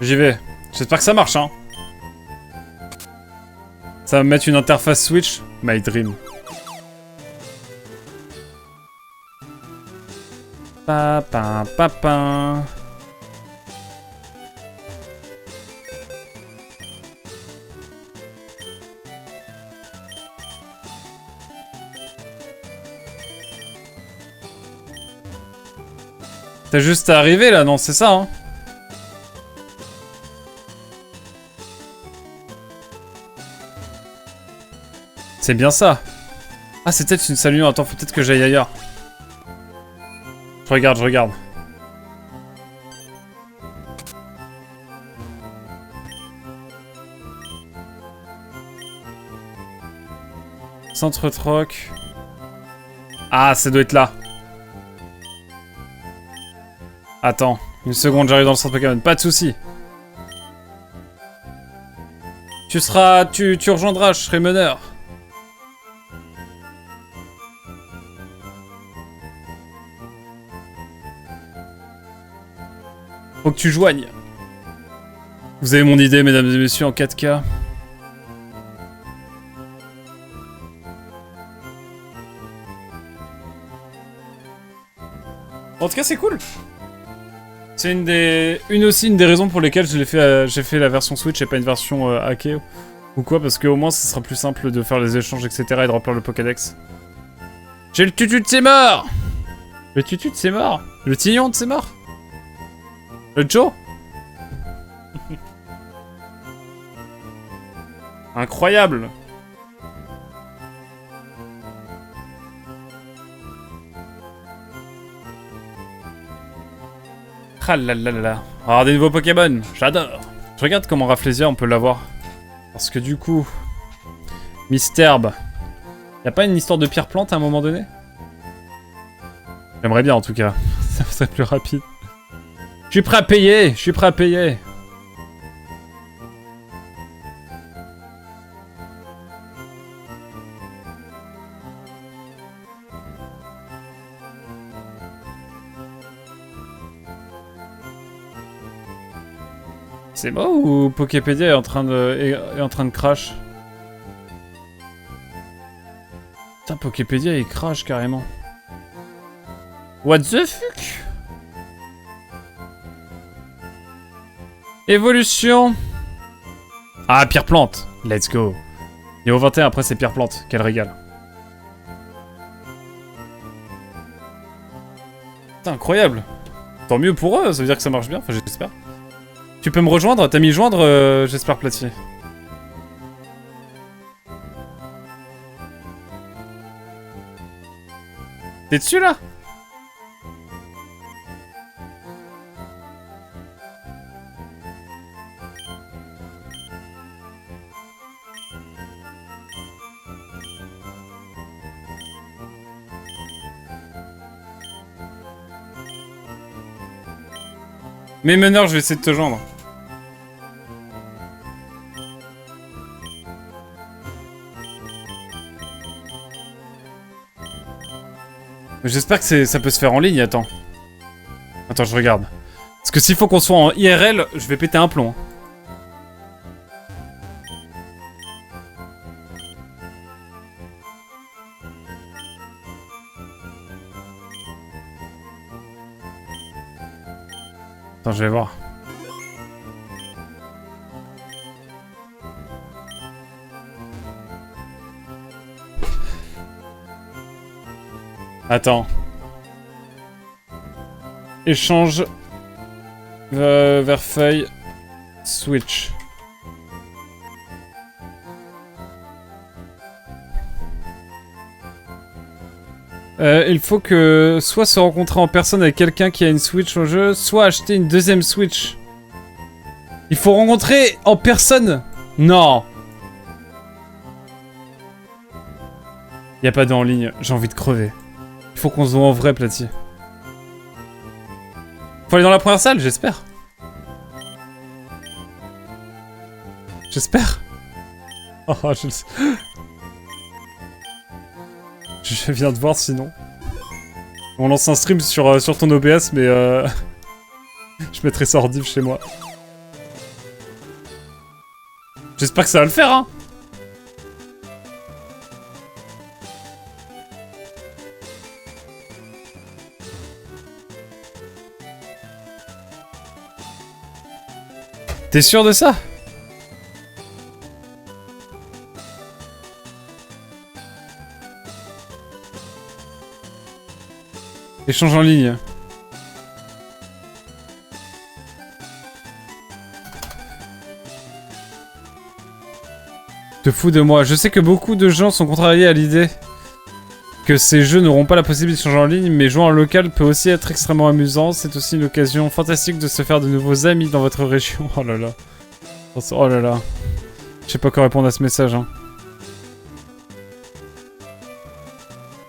J'y vais. J'espère que ça marche, hein. Ça va me mettre une interface Switch. My dream. Papin, papin. T'as juste à arriver là, non? C'est ça, hein? C'est bien ça. Ah, c'est peut-être une saluation. Attends, faut peut-être que j'aille ailleurs. Je regarde, je regarde. Centre troc. Ah, ça doit être là. Attends, une seconde, j'arrive dans le centre Pokémon. Pas de soucis. Tu rejoindras, je serai meneur. Faut que tu joignes. Vous avez mon idée, mesdames et messieurs, en 4K. En tout cas, c'est cool. C'est une des raisons pour lesquelles j'ai fait la version Switch et pas une version hackée ou quoi, parce qu'au moins, ce sera plus simple de faire les échanges, etc. et de remplir le Pokédex. J'ai le tutu de ses morts. Le tutu de ses morts. Le tillon de ses morts. Le Joe. Incroyable. Ah là là là là. Alors des nouveaux Pokémon, j'adore. Je regarde comment Rafflesia on peut l'avoir. Parce que du coup... Misterbe. Y'a pas une histoire de pierre plante à un moment donné? J'aimerais bien en tout cas. Ça serait plus rapide. Je suis prêt à payer. Je suis prêt à payer. C'est moi ou Poképédia est en train de crash? Putain, Poképédia il crash carrément. What the fuck? Évolution. Ah, pierre plante. Let's go. Niveau 21, après c'est pierre plante. Quel régal. Putain, incroyable. Tant mieux pour eux, ça veut dire que ça marche bien. Enfin, j'espère. Tu peux me rejoindre? T'as mis joindre, j'espère, Platier. T'es dessus, là? Mais meneur, je vais essayer de te joindre. J'espère que ça peut se faire en ligne, attends. Attends, je regarde. Parce que s'il faut qu'on soit en IRL, je vais péter un plomb. Attends, je vais voir. Attends. Échange vers feuille Switch. Il faut que soit se rencontrer en personne avec quelqu'un qui a une Switch au jeu, soit acheter une deuxième Switch. Il faut rencontrer en personne. Non. Y a pas d'en ligne, j'ai envie de crever. Il faut qu'on se voit en vrai, Platy. Faut aller dans la première salle, j'espère. J'espère. Oh, je le sais. Je viens de voir sinon. On lance un stream sur ton OBS, mais je mettrai ça en div chez moi. J'espère que ça va le faire, hein. T'es sûr de ça? Échange en ligne. Te fous de moi. Je sais que beaucoup de gens sont contrariés à l'idée que ces jeux n'auront pas la possibilité d'échanger en ligne, mais jouer en local peut aussi être extrêmement amusant. C'est aussi une occasion fantastique de se faire de nouveaux amis dans votre région. Oh là là. Oh là là. Je sais pas quoi répondre à ce message, hein.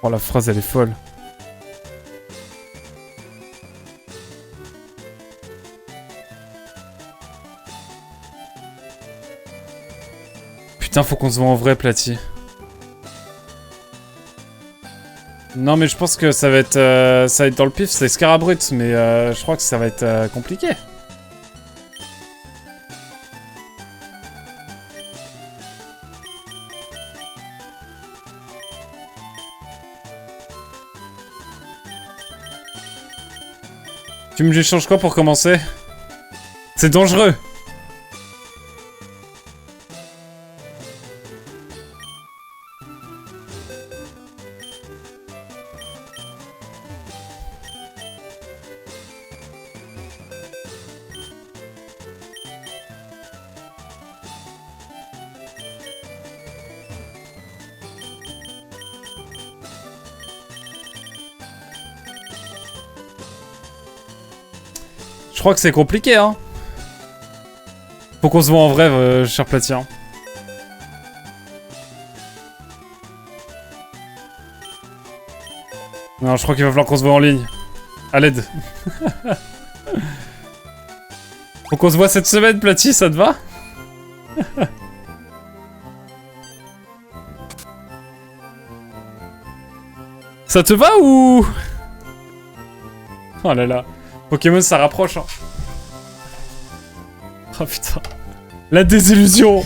Oh, la phrase, elle est folle. Putain, faut qu'on se voit en vrai, Platy. Non, mais je pense que ça va être dans le pif, c'est Scarabrut, mais je crois que ça va être compliqué. Tu me l'échanges quoi pour commencer? C'est dangereux. Je crois que c'est compliqué, hein. Faut qu'on se voit en vrai, cher Platy. Non, je crois qu'il va falloir qu'on se voit en ligne. À l'aide. Faut qu'on se voit cette semaine, Platy, ça te va? Ça te va ou... Oh là là. Pokémon, ça rapproche, hein. Oh putain. La désillusion.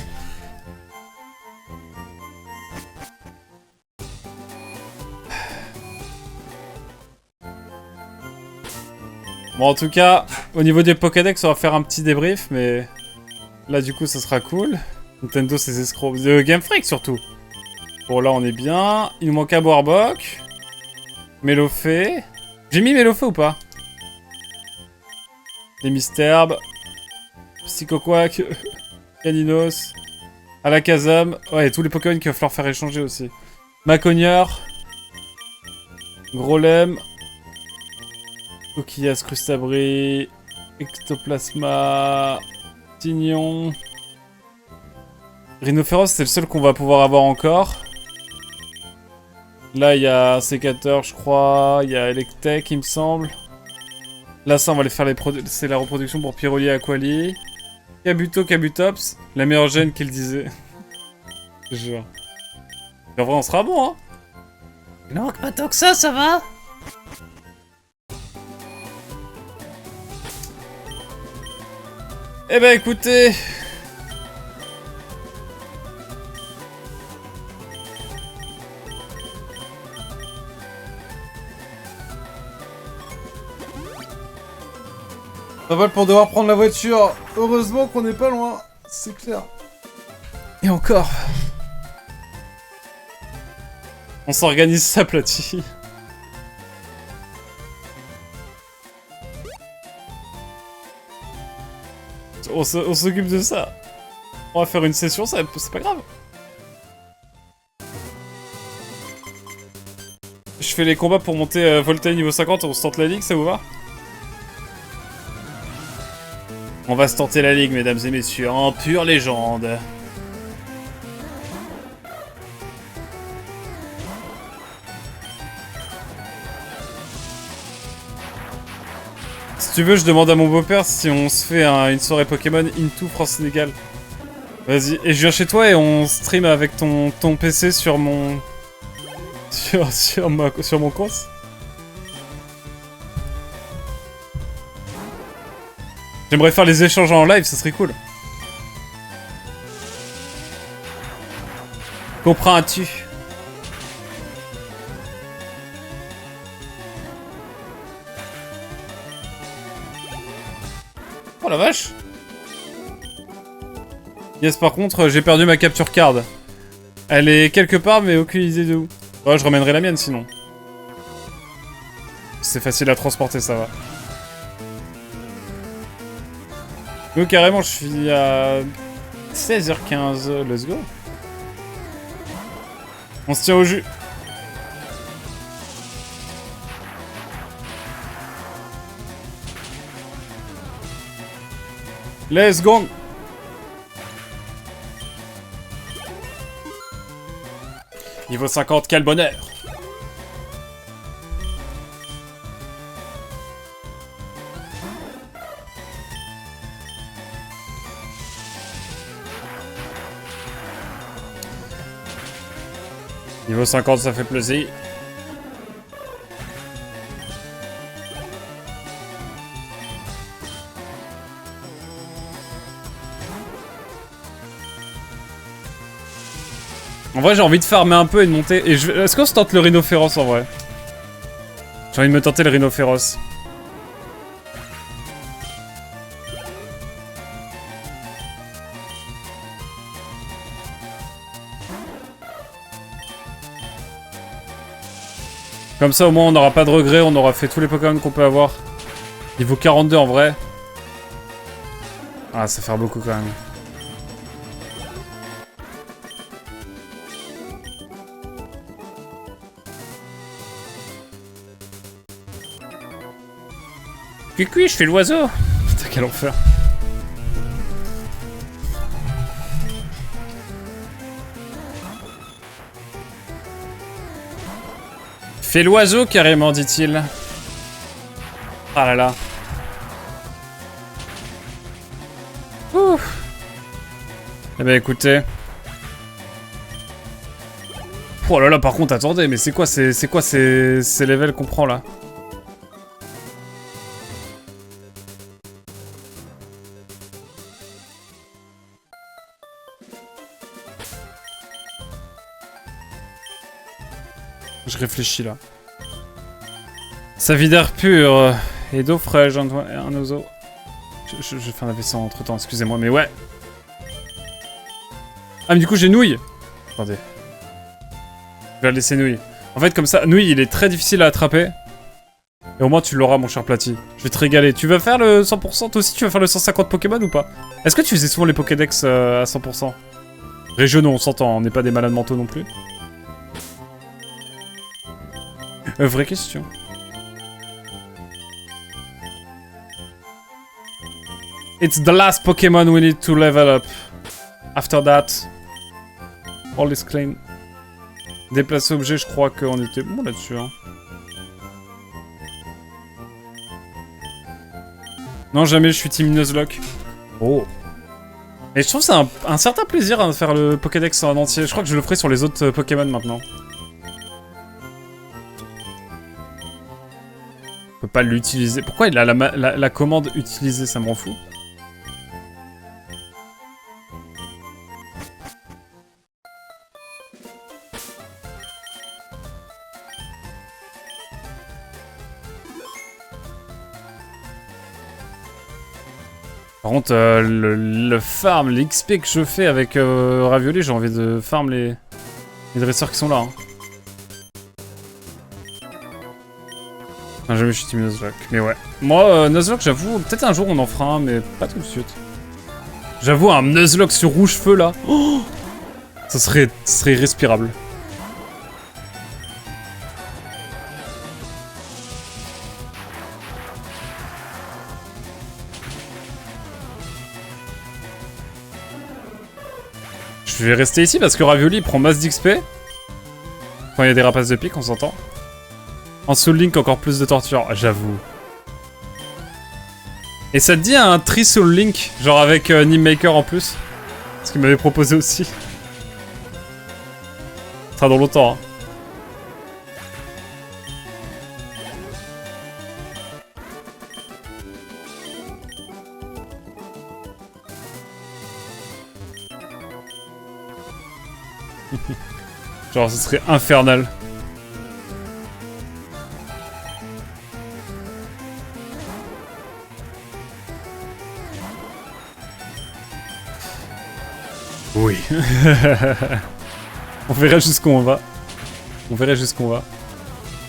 Bon, en tout cas, au niveau des Pokédex, on va faire un petit débrief, mais... Là, du coup, ça sera cool. Nintendo, ses escrocs. Game Freak, surtout. Bon, là, on est bien. Il nous manque un Boarbok. Mélofée. J'ai mis Mélofée ou pas? Les Misterbes. Psychoquack. Caninos. Alakazam. Ouais, et tous les Pokémon qu'il va falloir faire échanger aussi. Macogneur. Grolem. Coquillas, Crustabri. Ectoplasma. Tignon. Rhinophéros, c'est le seul qu'on va pouvoir avoir encore. Là, il y a Sécateur, je crois. Il y a Electek, il me semble. Là, ça, on va aller faire c'est la reproduction pour Pyroli et Aquali. Kabuto, Kabutops. La meilleure gêne qu'il disait. Je jure. En vrai, on sera bon, hein. Non, pas tant que ça va? Eh ben écoutez... Pas mal pour devoir prendre la voiture. Heureusement qu'on n'est pas loin. C'est clair. Et encore. On s'organise ça, Platy. On s'occupe de ça. On va faire une session, c'est pas grave. Je fais les combats pour monter Voltaire niveau 50 et on se tente la ligue, ça vous va? On va se tenter la ligue, mesdames et messieurs, en pure légende. Si tu veux, je demande à mon beau-père si on se fait une soirée Pokémon Into France-Sénégal. Vas-y, et je viens chez toi et on stream avec ton PC sur mon... Sur mon compte. J'aimerais faire les échanges en live, ça serait cool. Comprends-tu? Oh la vache! Yes, par contre, j'ai perdu ma capture card. Elle est quelque part, mais aucune idée de où. Oh, je ramènerai la mienne sinon. C'est facile à transporter, ça va. Donc carrément, je suis à 16h15. Let's go. On se tient au jus. Let's go. Niveau 50, quel bonheur! Niveau 50, ça fait plaisir. En vrai, j'ai envie de farmer un peu et de monter. Et est-ce qu'on se tente le rhinophéros en vrai? J'ai envie de me tenter le rhinophéros. Comme ça, au moins, on n'aura pas de regrets. On aura fait tous les Pokémon qu'on peut avoir. Niveau 42 en vrai. Ah, ça fait beaucoup quand même. Cuicui, je fais l'oiseau. Putain, quel enfer. Fais l'oiseau carrément, dit-il. Ah là là. Ouf. Eh ben écoutez. Oh là là, par contre, attendez, mais c'est quoi ces levels qu'on prend là? Je réfléchis là. Sa vie d'air pur et d'eau fraîche, un oiseau. Je fais un AVC entre temps, excusez-moi, mais ouais. Ah, mais du coup, j'ai nouille. Attendez. Je vais la laisser nouille. En fait, comme ça, nouille, il est très difficile à attraper. Et au moins, tu l'auras, mon cher Platy. Je vais te régaler. Tu vas faire le 100%? Toi aussi, tu vas faire le 150 Pokémon ou pas? Est-ce que tu faisais souvent les Pokédex à 100%? Régionaux, on s'entend, on n'est pas des malades mentaux non plus. Vraie question. It's the last Pokemon we need to level up. After that, all is clean. Déplacer objet, je crois qu'on était bon là-dessus. Hein. Non, jamais, je suis Team Nuzlocke. Oh. Et je trouve que c'est un certain plaisir de faire le Pokédex en entier. Je crois que je le ferai sur les autres Pokémon maintenant. On peut pas l'utiliser. Pourquoi il a la commande utiliser? Ça me rend fou. Par contre, le farm, l'XP que je fais avec Ravioli, j'ai envie de farm les dresseurs qui sont là. Hein. J'ai jamais chuté Nuzlocke, mais ouais. Moi, Nuzlocke, j'avoue, peut-être un jour on en fera un, mais pas tout de suite. J'avoue, un Nuzlocke sur rouge feu là, oh, ça serait irrespirable. Je vais rester ici parce que Ravioli il prend masse d'XP. Quand il y a des rapaces de pique, on s'entend. En Soul Link, encore plus de torture, j'avoue. Et ça te dit un tri Soul Link, genre avec Nimemaker en plus? Ce qu'il m'avait proposé aussi. Ça sera dans longtemps, hein. Genre, ce serait infernal. Oui. On verra jusqu'où on va. On verra jusqu'où on va.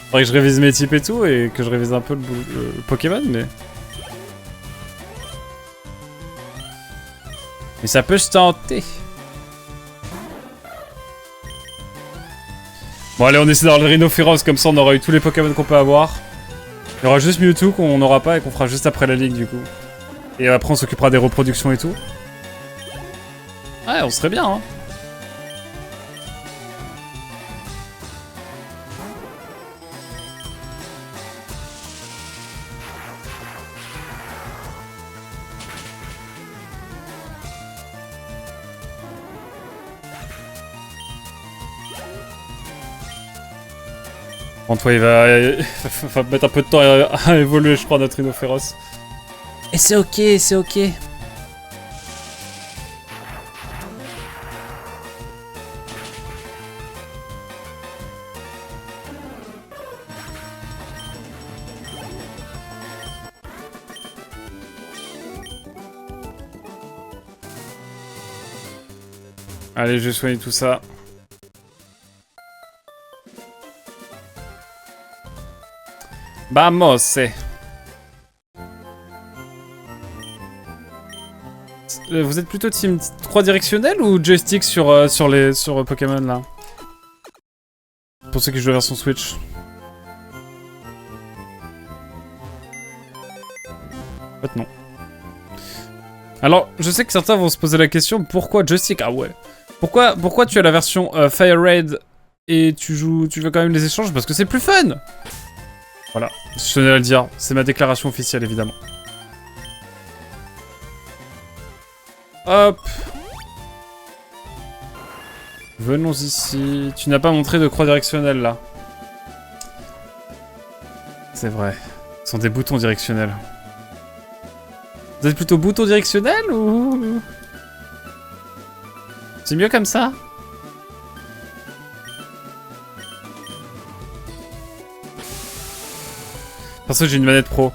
Faudrait que je révise mes types et tout, et que je révise un peu le Pokémon, mais... Mais ça peut se tenter. Bon allez, on essaie d'avoir le Rhinophéros, comme ça on aura eu tous les Pokémon qu'on peut avoir. Il y aura juste Mewtwo qu'on n'aura pas et qu'on fera juste après la ligue du coup. Et après on s'occupera des reproductions et tout. Ouais, on serait bien, hein. Bon, toi, il va mettre un peu de temps à évoluer, je crois, notre Rhinophéros. Et c'est ok, c'est ok. Allez, je soigne tout ça. Vamos. Vous êtes plutôt team 3 directionnel ou joystick sur Pokémon là? Pour ceux qui jouent la version Switch. En fait non. Alors, je sais que certains vont se poser la question, pourquoi joystick? Ah ouais. Pourquoi tu as la version Fire Raid et tu veux quand même les échanges? Parce que c'est plus fun. Voilà, je tenais à le dire, c'est ma déclaration officielle évidemment. Hop. Venons ici. Tu n'as pas montré de croix directionnelle là. C'est vrai. Ce sont des boutons directionnels. Vous êtes plutôt bouton directionnel ou... C'est mieux comme ça? Parce que j'ai une manette pro.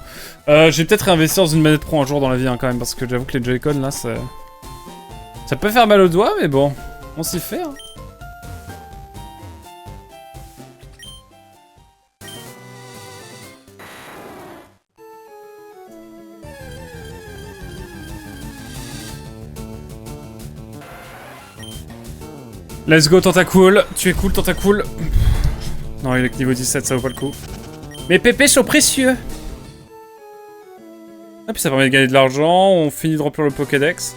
J'ai peut-être réinvesti dans une manette pro un jour dans la vie hein, quand même, parce que j'avoue que les Joy-Con là, ça peut faire mal aux doigts, mais bon, on s'y fait. Hein. Let's go Tentacool, tu es cool Tentacool. Non, il est que niveau 17, ça vaut pas le coup. Mes pépés sont précieux. Ah, puis ça permet de gagner de l'argent, on finit de remplir le Pokédex.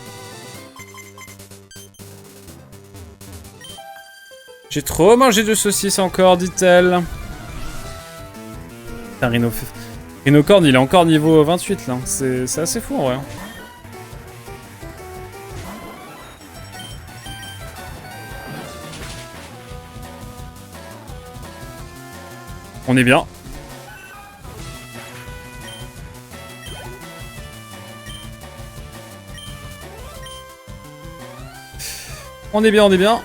J'ai trop mangé de saucisses encore, dit-elle. Putain, Rhinocorn, il est encore niveau 28 là. C'est assez fou en vrai. On est bien. On est bien, on est bien.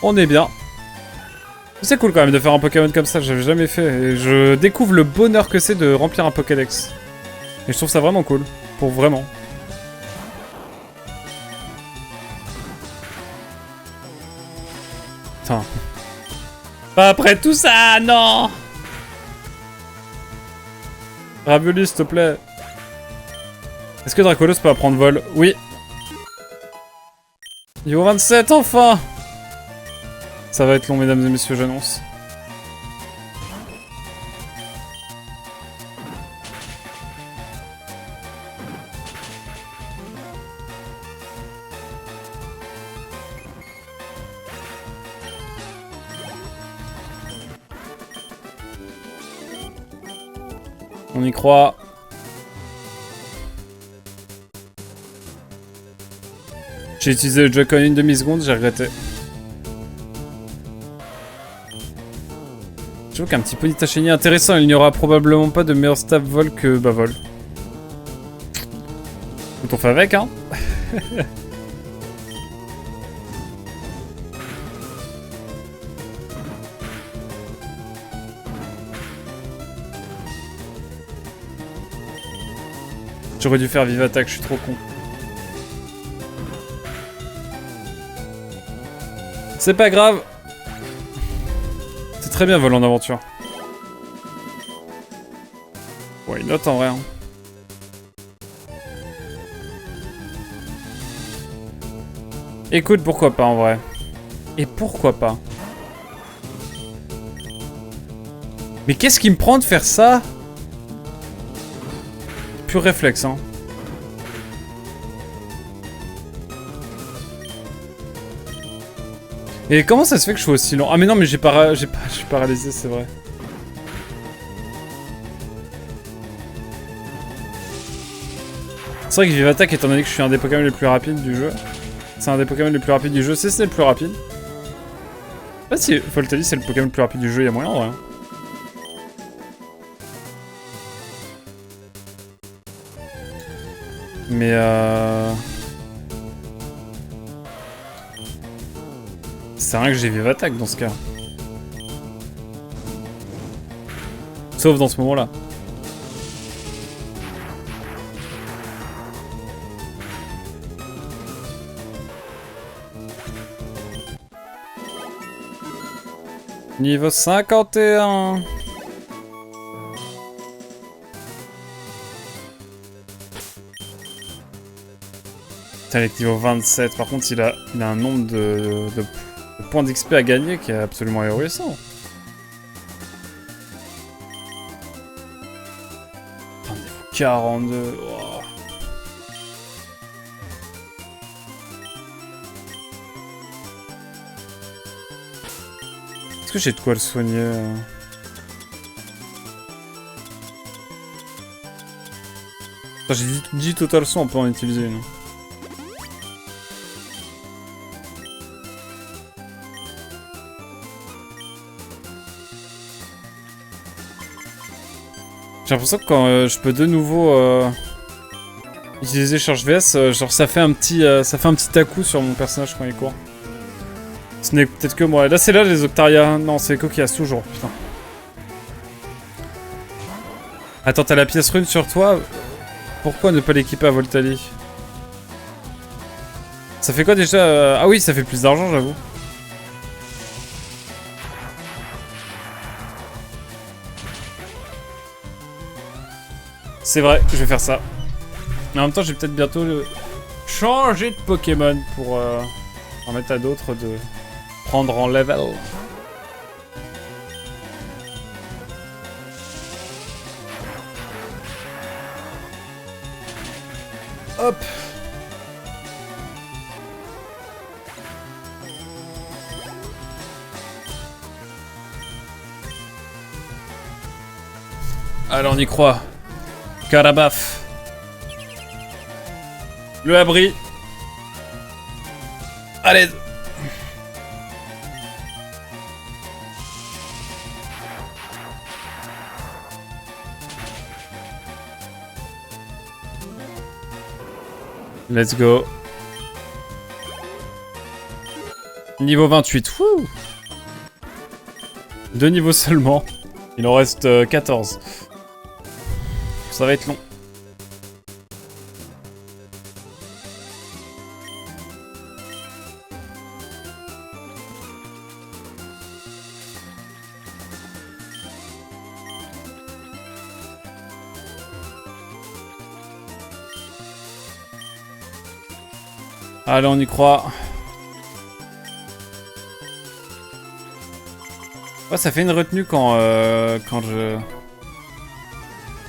On est bien. C'est cool quand même de faire un Pokémon comme ça, j'avais jamais fait. Et je découvre le bonheur que c'est de remplir un Pokédex. Et je trouve ça vraiment cool. Pour vraiment. Putain. Pas après tout ça, non! Ravioli, s'il te plaît. Est-ce que Dracolos peut apprendre vol? Oui. Niveau 27, enfin! Ça va être long, mesdames et messieurs, j'annonce. On y croit. J'ai utilisé le Joy-Con une demi-seconde, j'ai regretté. J'avoue qu'un petit Ponyta Shiny intéressant, il n'y aura probablement pas de meilleur stab vol que Bavol. Tout on fait avec, hein. J'aurais dû faire Vive Attaque, je suis trop con. C'est pas grave. C'est très bien Vol en aventure. Ouais, il note en vrai. Hein. Écoute, pourquoi pas en vrai. Et pourquoi pas. Mais qu'est-ce qui me prend de faire ça? Pur réflexe, hein. Et comment ça se fait que je suis aussi lent? Ah mais non, mais j'ai paralysé, c'est vrai. C'est vrai que Vive Attaque, étant donné que je suis un des Pokémon les plus rapides du jeu. C'est un des Pokémon les plus rapides du jeu, c'est le plus rapide. Je sais pas si Voltali c'est le Pokémon le plus rapide du jeu, il y a moyen en vrai. Mais c'est vrai que j'ai Vive Attaque dans ce cas. Sauf dans ce moment-là. Niveau 51. Putain, il est niveau 27. Par contre, il a un nombre de points d'XP à gagner qui est absolument ahurissant. Putain, niveau 42. Oh. Est-ce que j'ai de quoi le soigner J'ai 10 total soins, on peut en utiliser une. J'ai l'impression que quand je peux de nouveau utiliser Charge VS, genre ça fait un petit à-coup sur mon personnage quand il court. Ce n'est peut-être que moi. Là c'est là les Octaria. Non, c'est Coquias toujours, putain. Attends, t'as la pièce rune sur toi? Pourquoi ne pas l'équiper à Voltali? Ça fait quoi déjà? Ah oui, ça fait plus d'argent, j'avoue. C'est vrai, je vais faire ça. Mais en même temps, j'ai peut-être bientôt changer de Pokémon pour en mettre à d'autres de prendre en level. Hop. Allez, on y croit. Carabaf. Le abri. Allez. Let's go. Niveau 28. Wouh. 2 niveaux seulement. Il en reste 14. Ça va être long. Allez, on y croit. Ouais, ça fait une retenue quand je...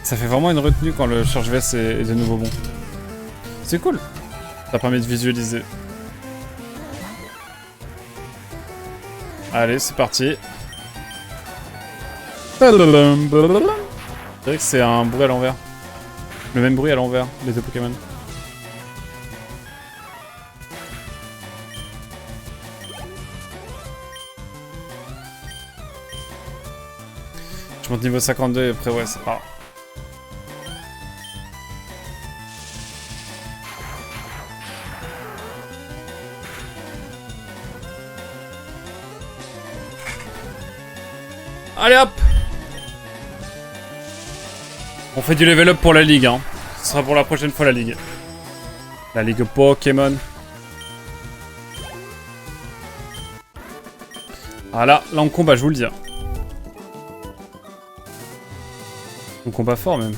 Ça fait vraiment une retenue quand le charge vs est de nouveau bon. C'est cool. Ça permet de visualiser. Allez, c'est parti. C'est vrai que c'est un bruit à l'envers. Le même bruit à l'envers, les deux Pokémon. Je monte niveau 52 et après ouais c'est pas... Allez hop! On fait du level up pour la ligue hein. Ce sera pour la prochaine fois la ligue. La ligue Pokémon. Voilà, là on combat, je vous le dis. On combat fort même.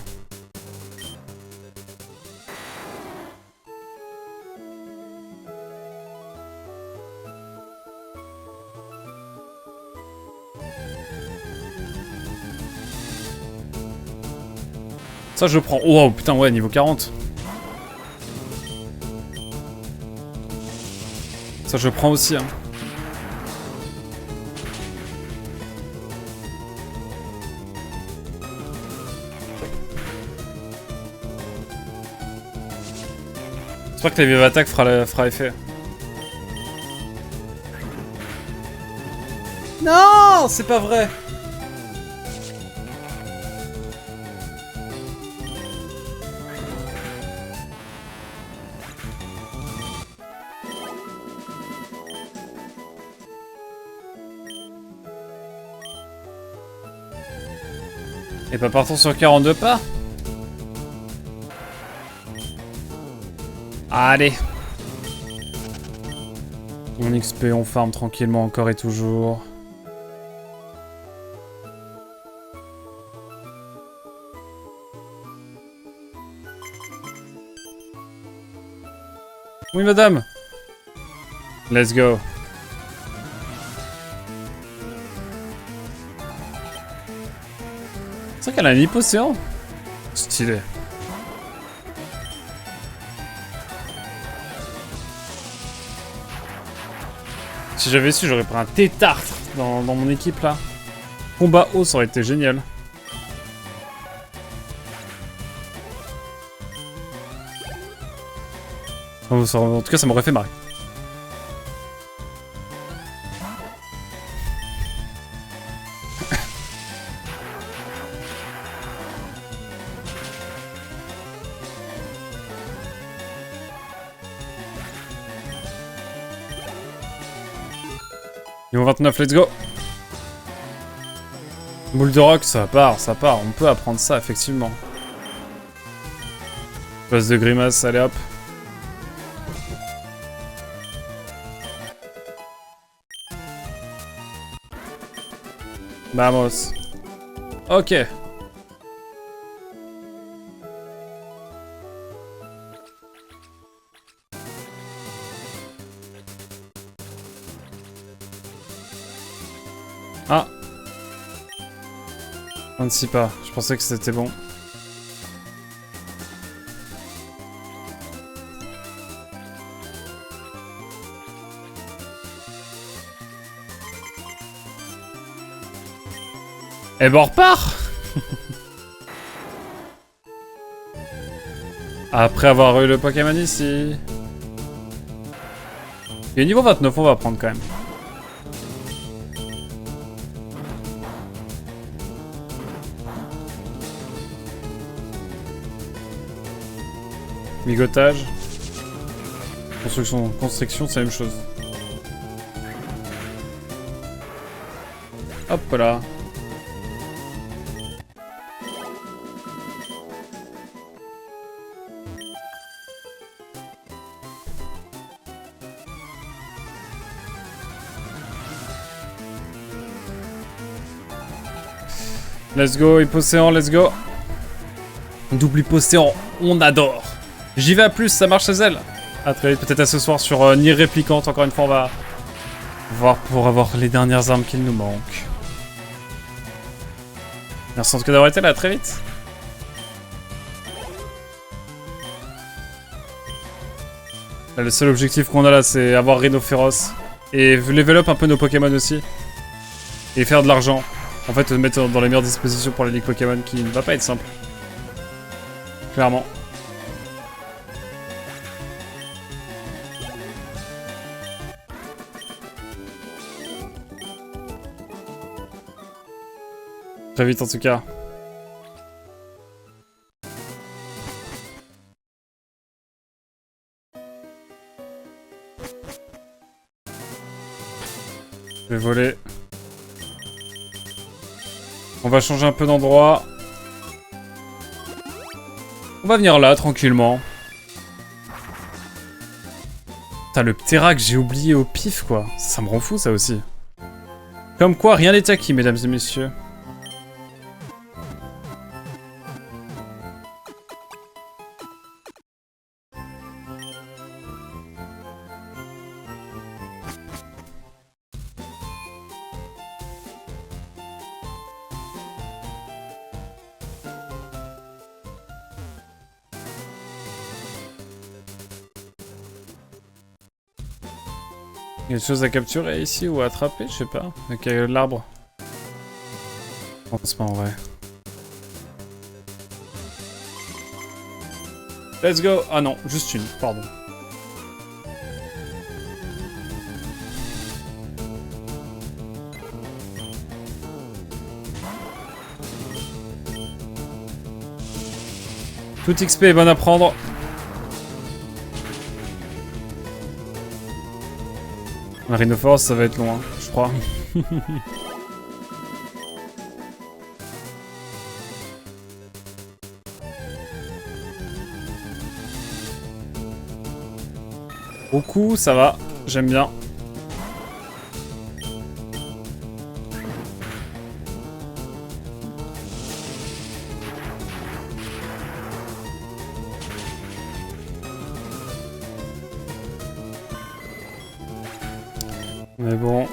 Ça je prends. Oh putain ouais, niveau 40. Ça je prends aussi hein. J'espère que la vive attaque fera effet. Non, c'est pas vrai. Et pas partons sur 42 pas. Allez. On XP, on farm tranquillement encore et toujours. Oui madame. Let's go. C'est vrai qu'elle a un hypocéan. Stylé. Si j'avais su, j'aurais pris un tétartre dans mon équipe là. Combat haut, ça aurait été génial. En tout cas, ça m'aurait fait marrer. Niveau 29, let's go. Boule de rock, ça part, ça part. On peut apprendre ça, effectivement. Place de grimace, allez hop. Vamos. Ok. Ah. 26 pas. Je pensais que c'était bon. Et ben on repart. Après avoir eu le Pokémon ici. Et niveau 29, on va prendre quand même. Migotage. Constriction, c'est la même chose. Hop là. Let's go, Hypocéan, let's go. Double Hypocéan, on adore. J'y vais à plus, ça marche chez elle. À très vite, peut-être à ce soir sur Nier Réplicante. Encore une fois, on va voir pour avoir les dernières armes qu'il nous manque. Merci en tout cas d'avoir été là, à très vite. Là, le seul objectif qu'on a là, c'est avoir Rhino Féroce. Et level up un peu nos Pokémon aussi. Et faire de l'argent. En fait, mettre dans les meilleures dispositions pour la Ligue Pokémon qui ne va pas être simple. Clairement. Très vite en tout cas. Je vais voler. On va changer un peu d'endroit. On va venir là, tranquillement. Putain, le Ptera que j'ai oublié au pif, quoi. Ça me rend fou, ça aussi. Comme quoi, rien n'est acquis, mesdames et messieurs. Il y a des choses à capturer ici ou à attraper, je sais pas. Avec l'arbre. Je pense pas en vrai. Let's go. Ah non, juste une, pardon. Tout XP est bon à prendre. Un Rhinophorus, ça va être long, hein, je crois. Beaucoup, ça va, j'aime bien. Mais bon...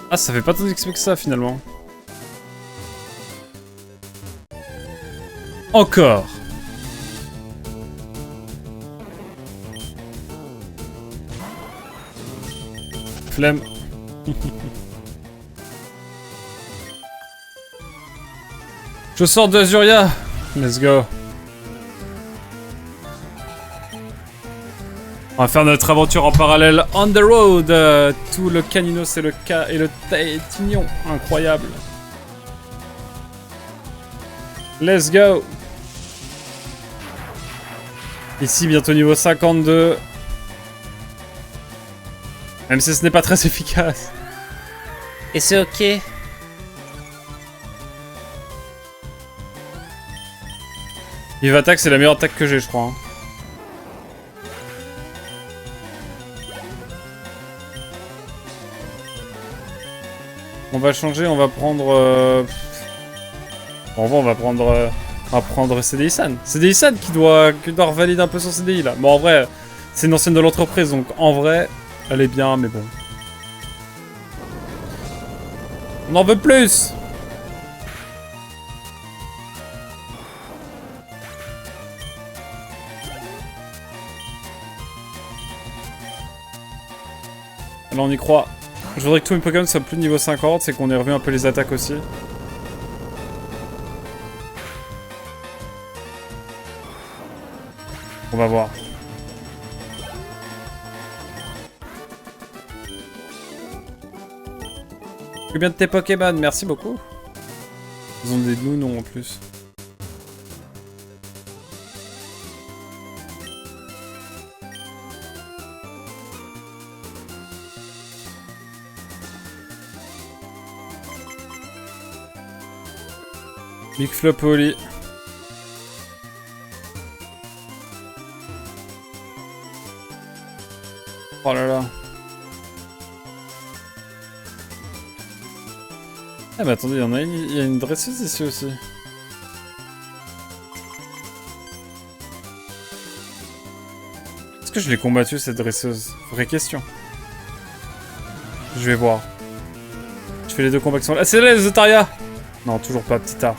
Ah, ça fait pas tant d'XP que ça, finalement. Encore. Flemme. Je sors de Azuria. Let's go. On va faire notre aventure en parallèle on the road. Tout le Caninos et le Tignon. Incroyable. Let's go. Ici, bientôt niveau 52. Même si ce n'est pas très efficace. Et c'est ok. Vive attaque, c'est la meilleure attaque que j'ai, je crois. Hein. On va changer, on va prendre... Bon, on va prendre CDI-san. CDI-san qui doit revalider un peu son CDI, là. Bon, en vrai, c'est une ancienne de l'entreprise, donc en vrai, elle est bien, mais bon. On en veut plus! Là, on y croit. Je voudrais que tous mes Pokémon soient plus de niveau 50, c'est qu'on ait revu un peu les attaques aussi. On va voir. Combien de tes Pokémon? Merci beaucoup. Ils ont des noms en plus. Big flop Oli. Oh là là. Ah mais attendez, il y a une dresseuse ici aussi. Est-ce que je l'ai combattue cette dresseuse? Vraie question. Je vais voir. Je fais les deux combats qui sont là. Ah, c'est là les Otaria! Non, toujours pas, petit A.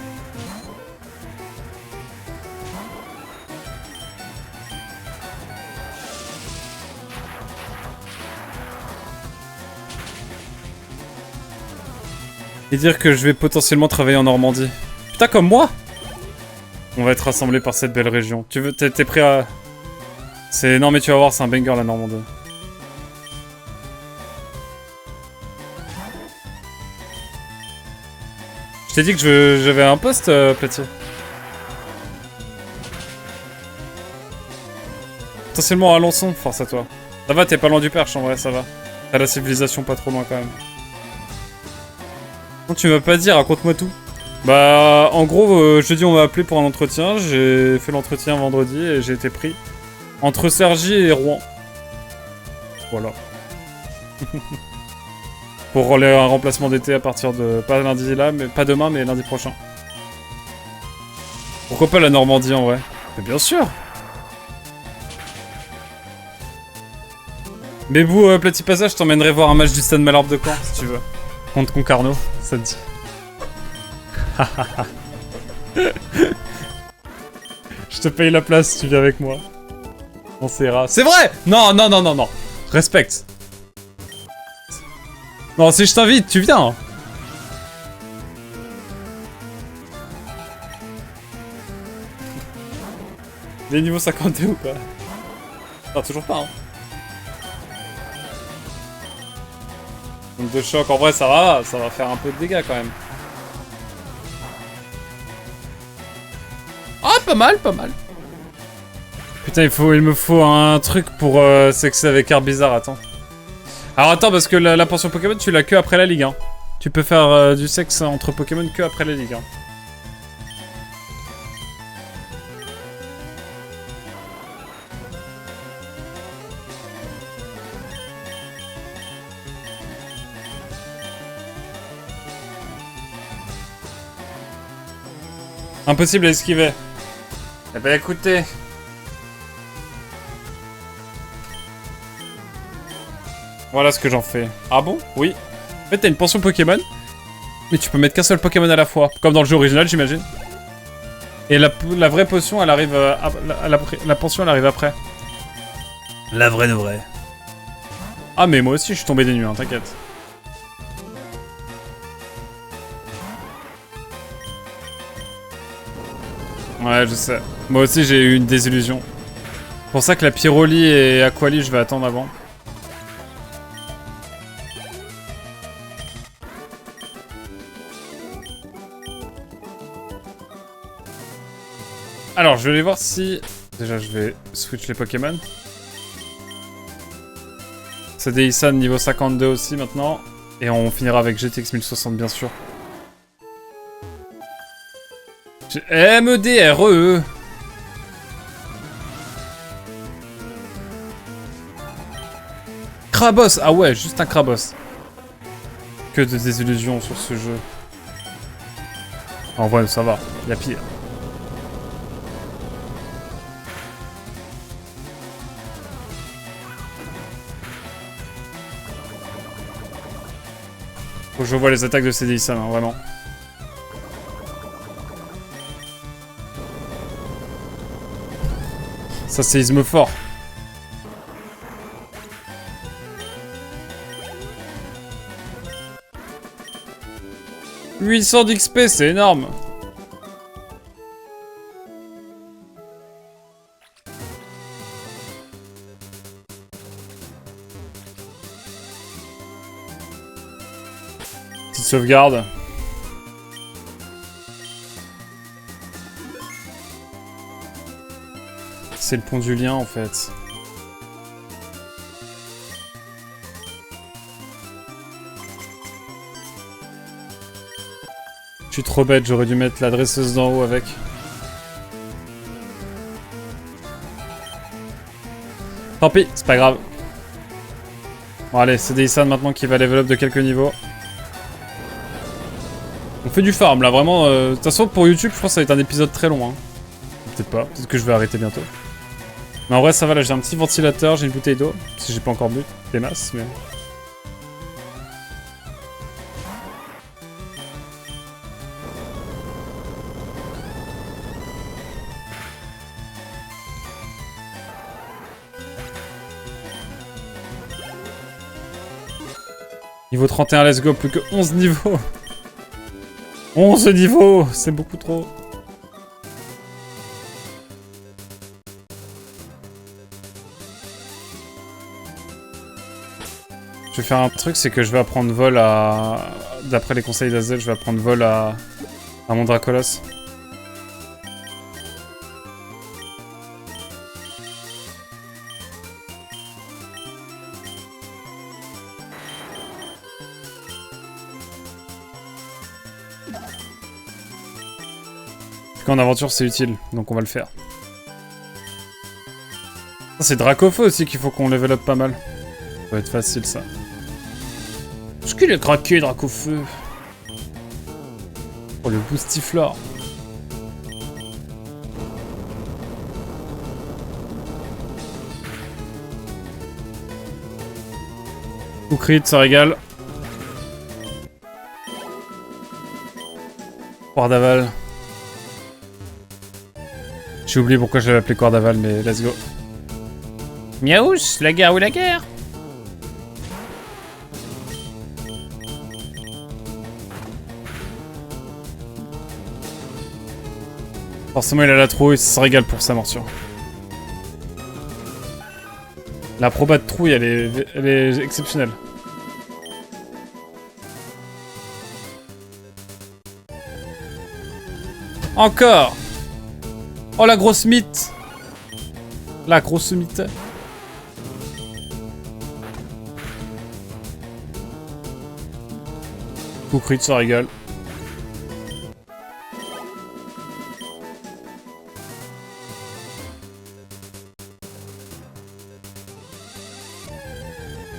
Et dire que je vais potentiellement travailler en Normandie. Putain, comme moi! On va être rassemblés par cette belle région. Tu veux, t'es prêt à... C'est... Non mais tu vas voir, c'est un banger la Normandie. Je t'ai dit que j'avais un poste, Platier. Potentiellement à Alençon, force à toi. Ça va, t'es pas loin du Perche en vrai, ça va. T'as la civilisation pas trop loin quand même. Non, tu m'as pas dit, raconte-moi tout. Bah, en gros, jeudi on m'a appelé pour un entretien. J'ai fait l'entretien vendredi et j'ai été pris. Entre Cergy et Rouen. Voilà. Pour un remplacement d'été à partir de... Pas lundi là, mais pas demain, mais lundi prochain. Pourquoi pas la Normandie en vrai? Mais bien sûr. Mais vous, petit passage, je t'emmènerai voir un match du Stade Malherbe de Caen, si tu veux. Contre Concarneau, ça te dit. Je te paye la place si tu viens avec moi. On s'ira. C'est vrai! Non, non, non, non, non. Respecte. Non, si je t'invite, tu viens. Les niveaux 52 ou pas? Non, toujours pas, hein. Donc de choc, en vrai, ça va faire un peu de dégâts quand même. Ah, pas mal, pas mal. Putain, il me faut un truc pour sexer avec Herbizarre, attends. Alors attends, parce que la pension Pokémon, tu l'as que après la Ligue 1. Tu peux faire du sexe entre Pokémon que après la Ligue 1. Impossible à esquiver. Eh ben écoutez. Voilà ce que j'en fais. Ah bon? Oui. En fait, t'as une pension Pokémon. Mais tu peux mettre qu'un seul Pokémon à la fois. Comme dans le jeu original, j'imagine. Et la vraie potion, elle arrive... la pension, elle arrive après. La vraie de vraie. Ah, mais moi aussi, je suis tombé des nues, hein, t'inquiète. Ouais, je sais. Moi aussi, j'ai eu une désillusion. C'est pour ça que la Pyroli et Aquali, je vais attendre avant. Alors, je vais aller voir si... Déjà, je vais switch les Pokémon. C'est des Isan niveau 52 aussi, maintenant. Et on finira avec GTX 1060, bien sûr. MEDRE. Krabos. Ah ouais, juste un Krabos. Que de désillusions sur ce jeu. En vrai, ça va. Il y a pire. Faut que je vois les attaques de CDI-san, hein, vraiment. Ça séisme fort. « 800 d'XP, c'est énorme !» Petite sauvegarde. C'est le pont du lien en fait. Je suis trop bête, j'aurais dû mettre la dresseuse d'en haut avec. Tant pis, c'est pas grave. Bon allez, c'est Deisan maintenant qui va level up de quelques niveaux. On fait du farm là, vraiment. De toute façon, pour YouTube, je pense que ça va être un épisode très long. Hein. Peut-être pas, peut-être que je vais arrêter bientôt. Mais en vrai, ça va, là j'ai un petit ventilateur, j'ai une bouteille d'eau. Si j'ai pas encore bu, des masses, mais. Niveau 31, let's go, plus que 11 niveaux. 11 niveaux, c'est beaucoup trop. Je vais faire un truc, c'est que je vais apprendre vol à... D'après les conseils d'Azel, je vais apprendre vol à mon Dracolos. En aventure c'est utile, donc on va le faire. C'est Dracofeu aussi qu'il faut qu'on level up pas mal. Ça va être facile ça. Est-ce qu'il est craqué Dracofeu? Oh le boostiflore. Coup crit, ça régale. Cordaval. J'ai oublié pourquoi je l'avais appelé Cordaval, mais let's go. Miaouch, la guerre ou la guerre? Forcément, il a la trouille, ça se régale pour sa morsure. La proba de trouille, elle est exceptionnelle. Encore! Oh la grosse mythe! La grosse mythe. Coup crit, ça régale.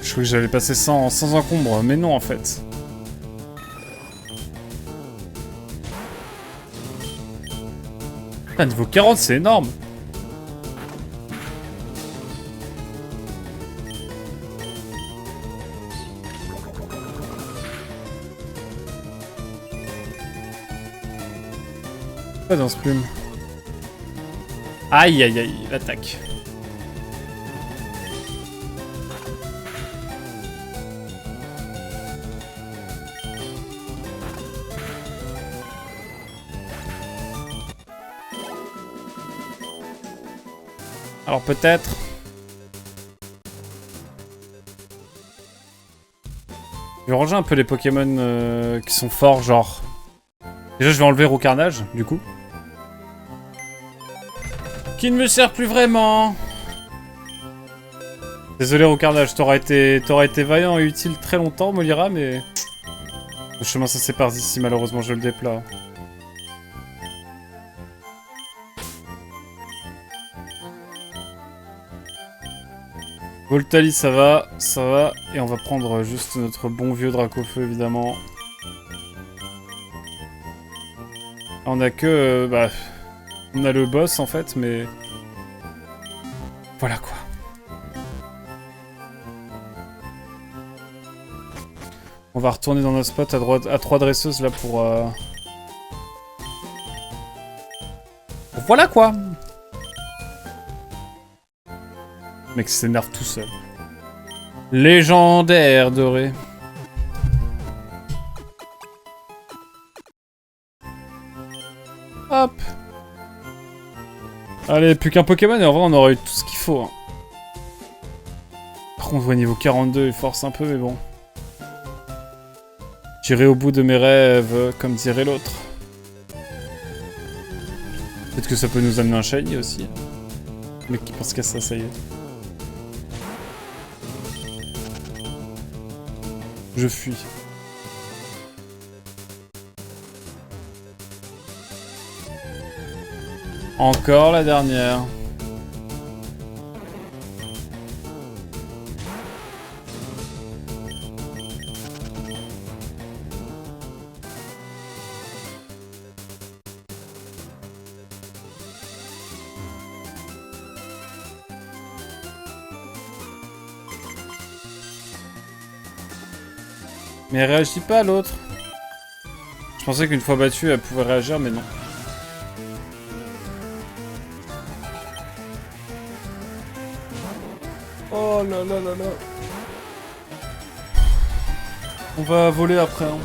Je croyais que j'allais passer sans encombre, mais non en fait. Ah, niveau 40, c'est énorme! Pas dans ce plume. Aïe aïe aïe, l'attaque. Alors peut-être... Je vais ranger un peu les Pokémon qui sont forts, genre... Déjà je vais enlever Roucarnage, du coup. Qui ne me sert plus vraiment. Désolé Roucarnage, t'auras été vaillant et utile très longtemps, Molira, mais... Le chemin se sépare d'ici, malheureusement je le déploie. Voltali, ça va, et on va prendre juste notre bon vieux Dracofeu, évidemment. On a que... on a le boss, en fait, mais... Voilà, quoi. On va retourner dans nos spots à droite, à 3 dresseuses, là, pour... Voilà, quoi. Le mec s'énerve tout seul. Légendaire doré. Hop. Allez, plus qu'un Pokémon et en vrai on aura eu tout ce qu'il faut. Hein. Par contre, niveau 42, il force un peu, mais bon. J'irai au bout de mes rêves, comme dirait l'autre. Peut-être que ça peut nous amener un shiny aussi. Le mec qui pense qu'à ça, ça y est. Je fuis. Encore la dernière. Mais elle réagit pas à l'autre. Je pensais qu'une fois battue, elle pouvait réagir, mais non. Oh là là là là. On va voler après, hein.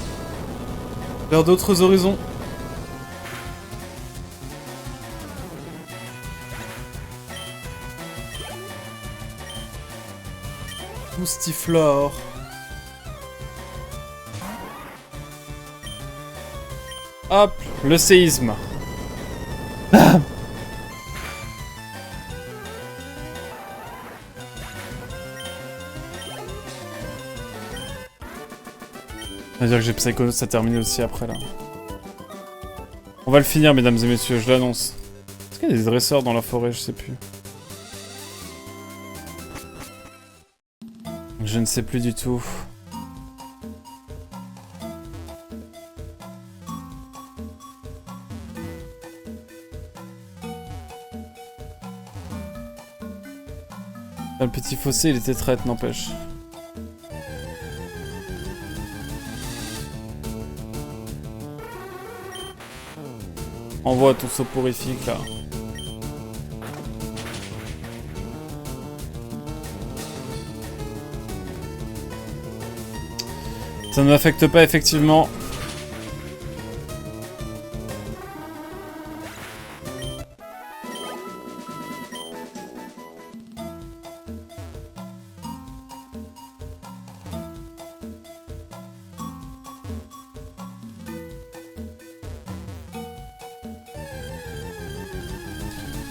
Vers d'autres horizons. Moustiflore. Hop, le séisme. Ah. On va dire que j'ai Psychonauts, ça termine aussi après là. On va le finir, mesdames et messieurs, je l'annonce. Est-ce qu'il y a des dresseurs dans la forêt? Je sais plus. Je ne sais plus du tout. Le petit fossé, il était traite, n'empêche. Envoie ton soporifique là. Ça ne m'affecte pas effectivement.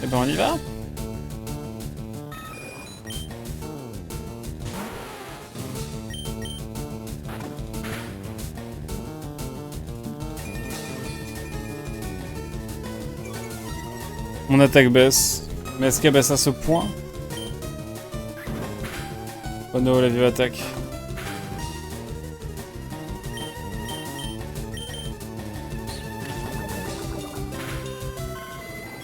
Eh ben on y va. Mon attaque baisse. Mais est-ce qu'elle baisse à ce point? Oh non, la vive attaque.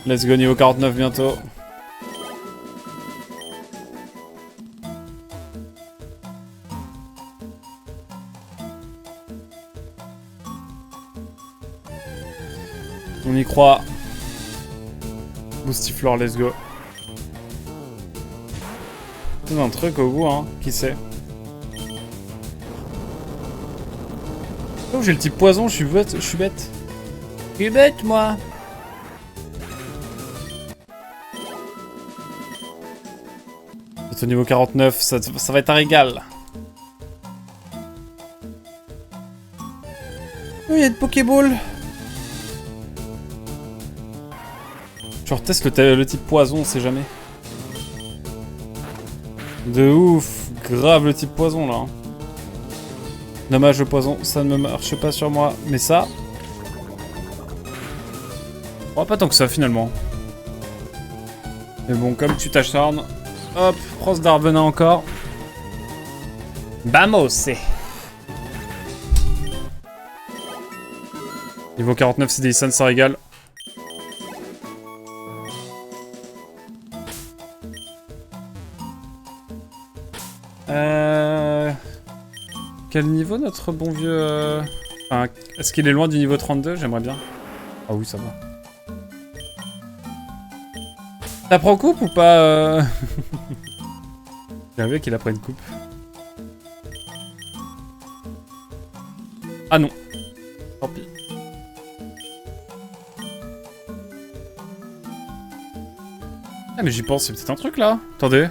Let's go, niveau 49 bientôt. On y croit. Moustiflore, let's go. C'est un truc au bout, hein. Qui sait? Oh, j'ai le type poison, je suis bête. Je suis bête, moi. C'est au niveau 49, ça va être un régal. Oh, il y a de Pokéball. Je reteste le type poison, on sait jamais. De ouf, grave le type poison là. Dommage le poison, ça ne marche pas sur moi. Mais ça... Oh, pas tant que ça finalement. Mais bon, comme tu t'acharnes... Hop, Pros d'Arvenin encore. Vamos! Niveau 49, c'est des Issan, ça régale. Quel niveau notre bon vieux... Enfin, est-ce qu'il est loin du niveau 32? J'aimerais bien. Ah oui, ça va. Ça prend coupe ou pas J'aimerais qu'il apprenne coupe. Ah non. Tant pis. Ah mais j'y pense, c'est peut-être un truc là. Attendez.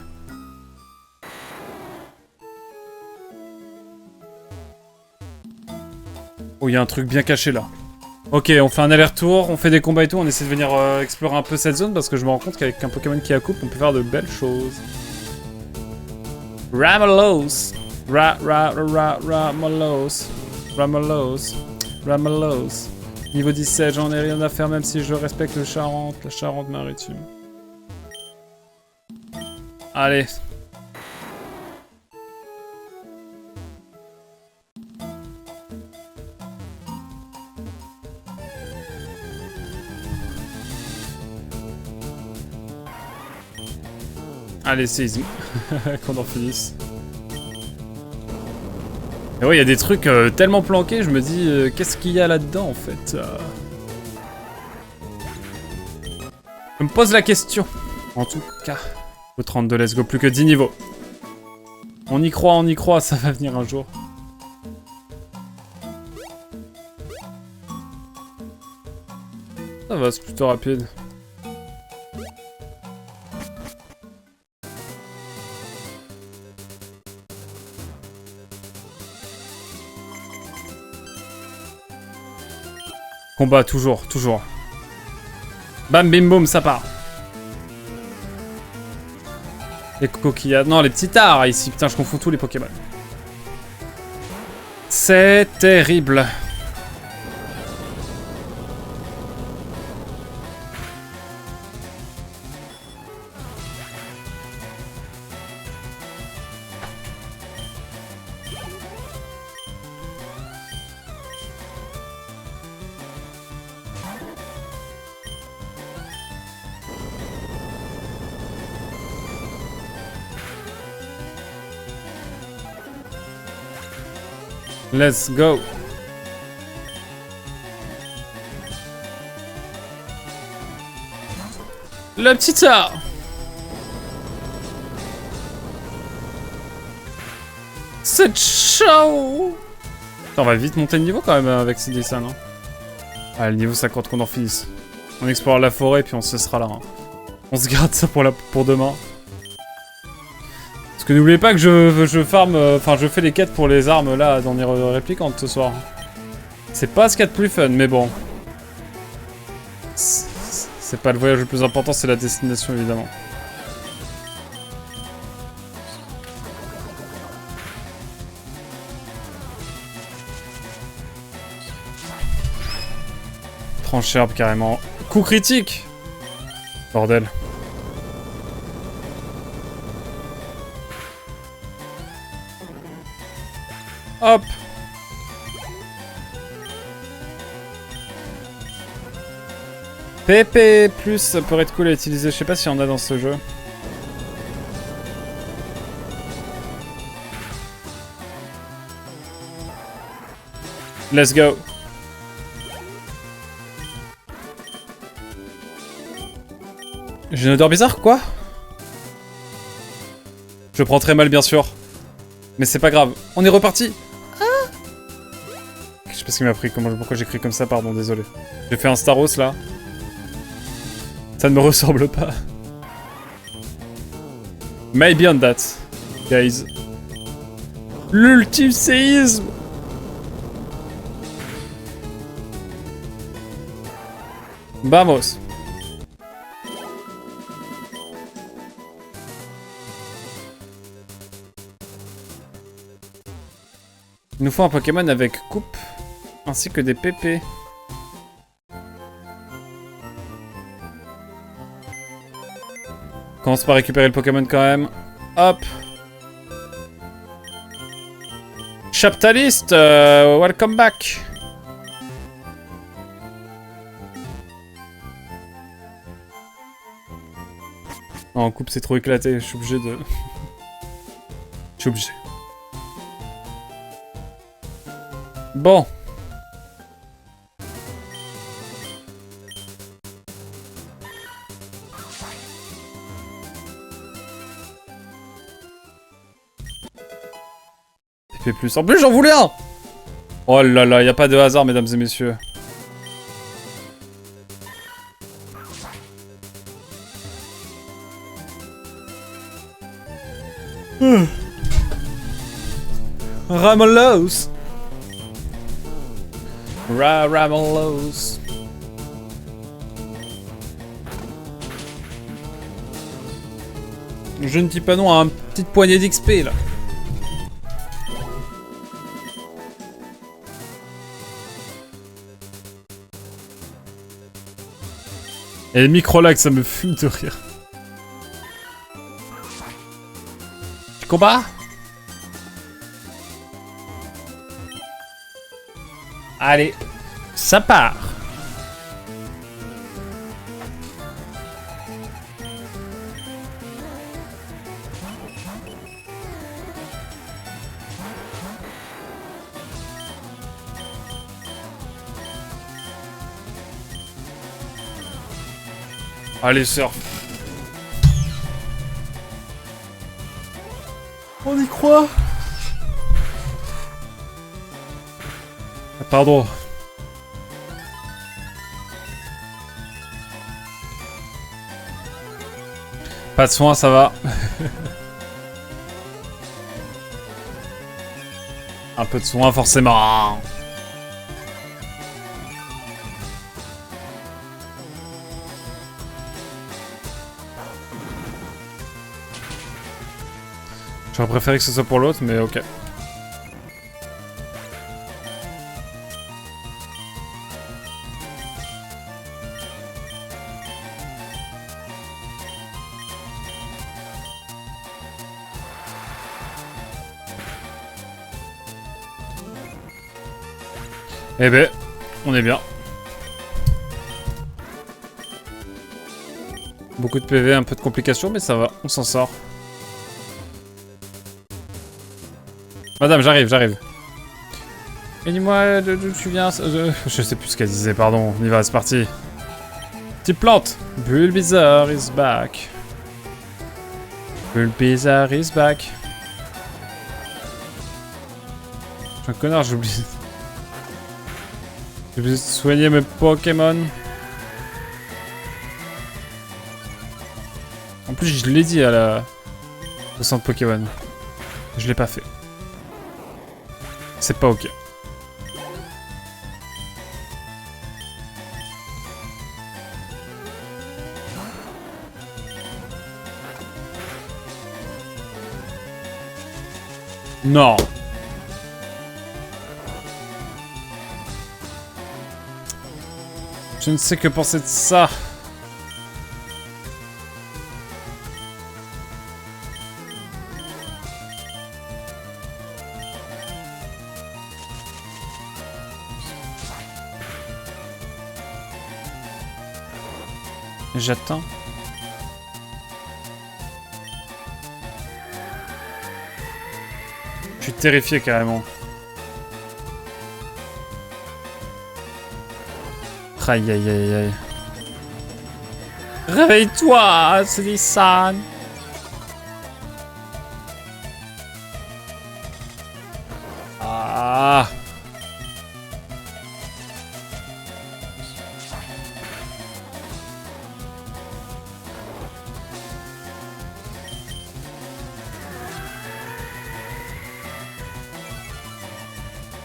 Oh, il y a un truc bien caché là. Ok, on fait un aller-retour, on fait des combats et tout, on essaie de venir explorer un peu cette zone parce que je me rends compte qu'avec un Pokémon qui a coupe, on peut faire de belles choses. Ramalos. Ramalos. Ramalos. Ramalos. Niveau 17, j'en ai rien à faire même si je respecte la Charente-Maritime. Allez. Allez, séisme. Qu'on en finisse. Et ouais, il y a des trucs tellement planqués, je me dis, qu'est-ce qu'il y a là-dedans, en fait Je me pose la question. En tout cas, au 32, let's go, plus que 10 niveaux. On y croit, ça va venir un jour. Ça va, c'est plutôt rapide. Combat, toujours. Bam, bim, boum, ça part. Les coquillades. Non, les petits tards ici. Putain, je confonds tous les Pokémon. C'est terrible. Let's go. Le petit tard. C'est chaud. On va vite monter le niveau quand même avec ces dessins, non? Ah, le niveau 50 qu'on en finisse. On explore la forêt puis on se sera là. Hein. On se garde ça pour demain. Parce que n'oubliez pas que je farm, enfin je fais les quêtes pour les armes là dans les réplicantes ce soir. C'est pas ce qu'il y a de plus fun, mais bon. C'est pas le voyage le plus important, c'est la destination évidemment. Tranche herbe carrément. Coup critique! Bordel. Hop! PP+, ça pourrait être cool à utiliser. Je sais pas s'il y en a dans ce jeu. Let's go! J'ai une odeur bizarre, quoi? Je prends très mal, bien sûr. Mais c'est pas grave. On est reparti! Ah! Je sais pas ce qui m'a pris, pourquoi j'écris comme ça, pardon, désolé. J'ai fait un Staros, là. Ça ne me ressemble pas. Maybe on that, guys. L'ultime séisme! Vamos! Il nous faut un Pokémon avec coupe, ainsi que des PP. Commence par récupérer le Pokémon quand même. Hop. Chaptalist, welcome back. Non, en coupe c'est trop éclaté, je suis obligé de... Je suis obligé. Bon. Fait plus. En plus, j'en voulais un! Oh là là, y a pas de hasard, mesdames et messieurs. Ramolos! Ramolos! Je ne dis pas non à une petite poignée d'XP là. Et les micro-lags, ça me fume de rire. Tu combats? Allez, ça part. Allez, surf. On y croit. Ah, pardon. Pas de soin, ça va. Un peu de soin, forcément. J'aurais préféré que ce soit pour l'autre, mais ok. Eh ben, on est bien. Beaucoup de PV, un peu de complications, mais ça va, on s'en sort. Madame, j'arrive. Et dis-moi d'où tu viens. Je sais plus ce qu'elle disait, pardon. On y va, c'est parti. Petite plante. Bulbizarre is back. Bulbizarre is back. Je suis un connard, j'ai oublié. J'ai oublié de soigner mes Pokémon. En plus, je l'ai dit au centre Pokémon. Je l'ai pas fait. C'est pas ok. Non. Je ne sais que penser de ça. J'attends. Je suis terrifié carrément. Aïe aïe aïe aïe. Réveille-toi, c'est Nissan. Ah.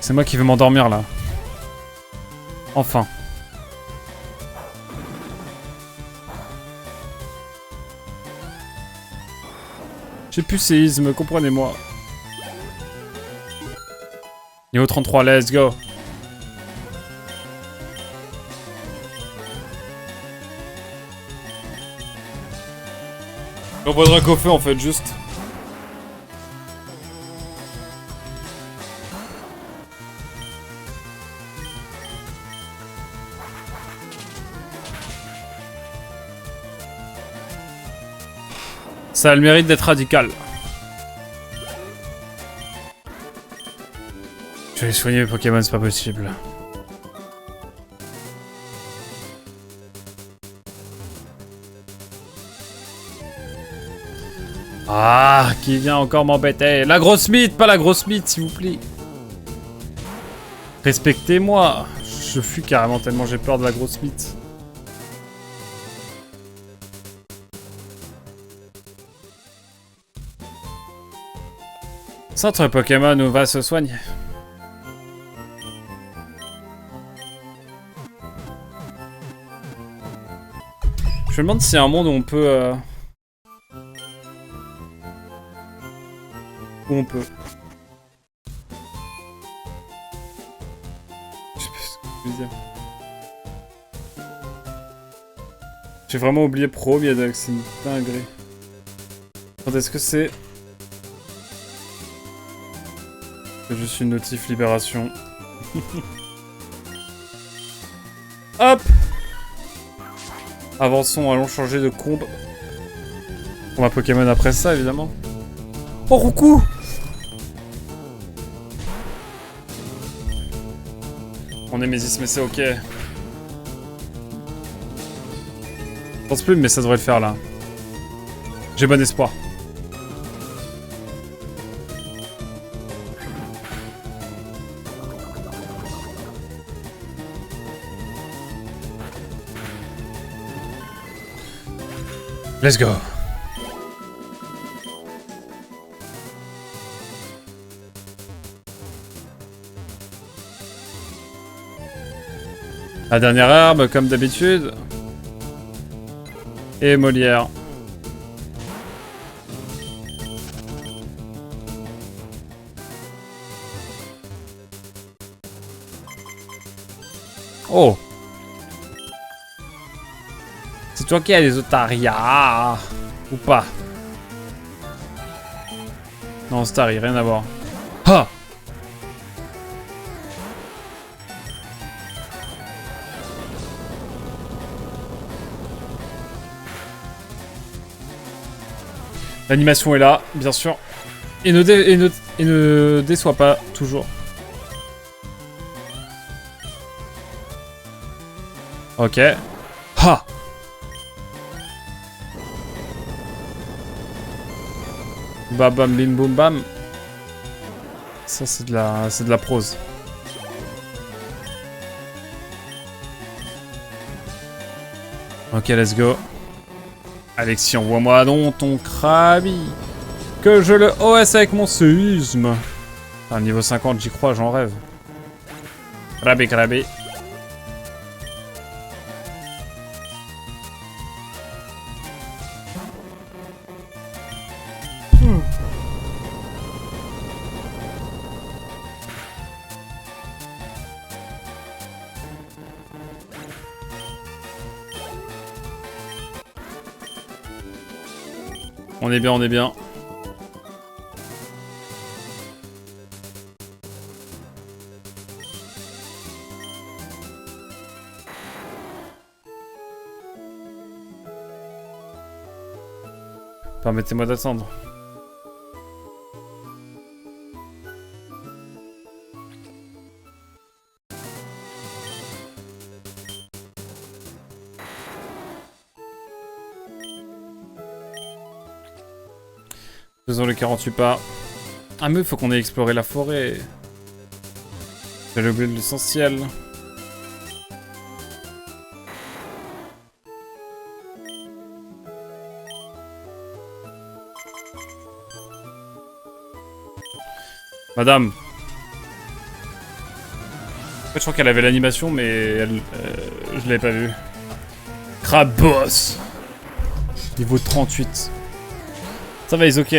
C'est moi qui veux m'endormir là. Enfin. J'ai plus séisme, comprenez-moi. Niveau 33, let's go. On voit Dracofeu en fait, juste. Ça a le mérite d'être radical. Je vais soigner mes Pokémon, c'est pas possible. Ah, qui vient encore m'embêter? La grosse mythe, pas la grosse mythe, s'il vous plaît. Respectez-moi. Je fuis carrément tellement j'ai peur de la grosse mythe. Centre Pokémon où va se soigner. Je me demande s'il y a un monde où on peut... Où on peut. Je sais pas ce que je veux dire. J'ai vraiment oublié Pro Miadoc, c'est une dinguerie. Quand est-ce que c'est? Je suis notif libération. Hop! Avançons, allons changer de combe. On va Pokémon après ça, évidemment. Oh, Roucou! On est Mésis, mais c'est ok. Je pense plus, mais ça devrait le faire, là. J'ai bon espoir. Let's go. La dernière herbe, comme d'habitude. Et Molière. Oh. C'est toi qui as les Otaria. Ou pas? Non, Starry, rien à voir. Ha! L'animation est là, bien sûr. Et ne déçoit pas, toujours. Ok. Ha! Bam bam bim boum bam. Ça c'est de la prose. Ok, let's go. Alexis, envoie-moi donc ton Krabi. Que je le OS avec mon séisme. Ah, niveau 50, j'y crois, j'en rêve. Krabi, Krabi. On est bien, on est bien. Permettez-moi d'attendre. Faisons les 48 pas. Ah mais faut qu'on ait exploré la forêt. J'ai oublié l'essentiel. Madame. En fait, je crois qu'elle avait l'animation, mais elle, je l'avais pas vue. Crabboss. Niveau 38. Ça va, ils ok.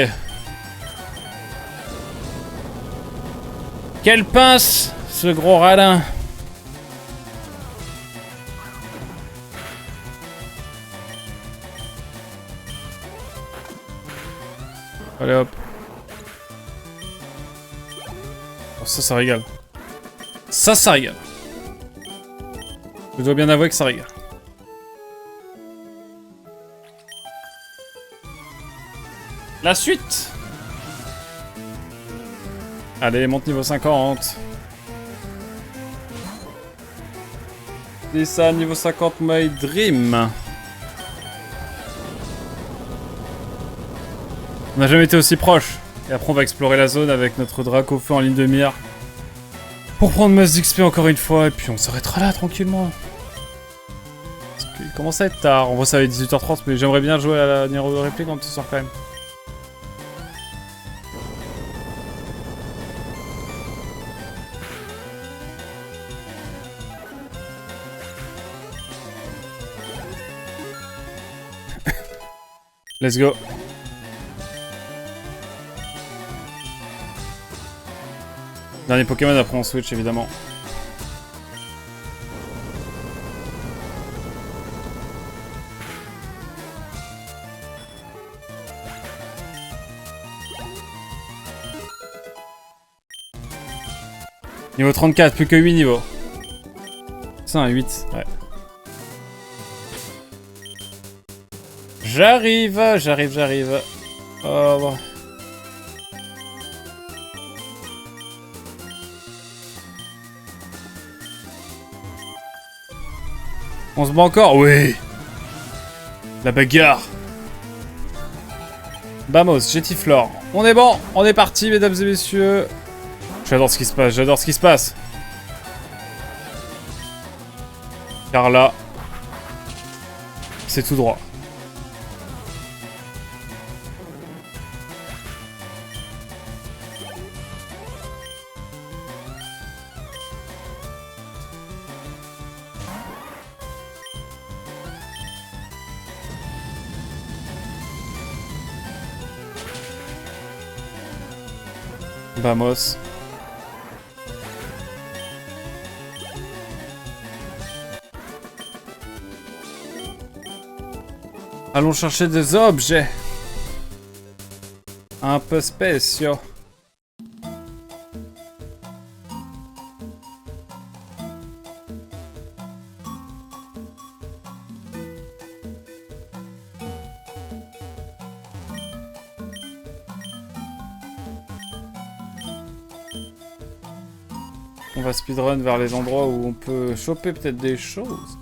Quelle pince, ce gros radin. Allez hop. Oh, ça régale. Ça régale. Je dois bien avouer que ça régale. La suite. Allez, monte niveau 50. Et ça, niveau 50, My Dream. On n'a jamais été aussi proche. Et après, on va explorer la zone avec notre Dracofeu en ligne de mire. Pour prendre masse d'XP encore une fois, et puis on s'arrêtera là, tranquillement. Parce qu'il commence à être tard. En vrai, ça va être 18h30, mais j'aimerais bien jouer à la Niro de réplique quand ce soir, quand même. Let's go. Dernier Pokémon après on switch évidemment. Niveau 34, plus que 8 niveaux. C'est un 8, ouais. J'arrive. Oh, bon. On se bat encore? Oui. La bagarre. Vamos, Jetiflore. On est bon, on est parti, mesdames et messieurs. J'adore ce qui se passe, Car là, c'est tout droit. Vamos. Allons chercher des objets. Un peu spéciaux. On va speedrun vers les endroits où on peut choper peut-être des choses.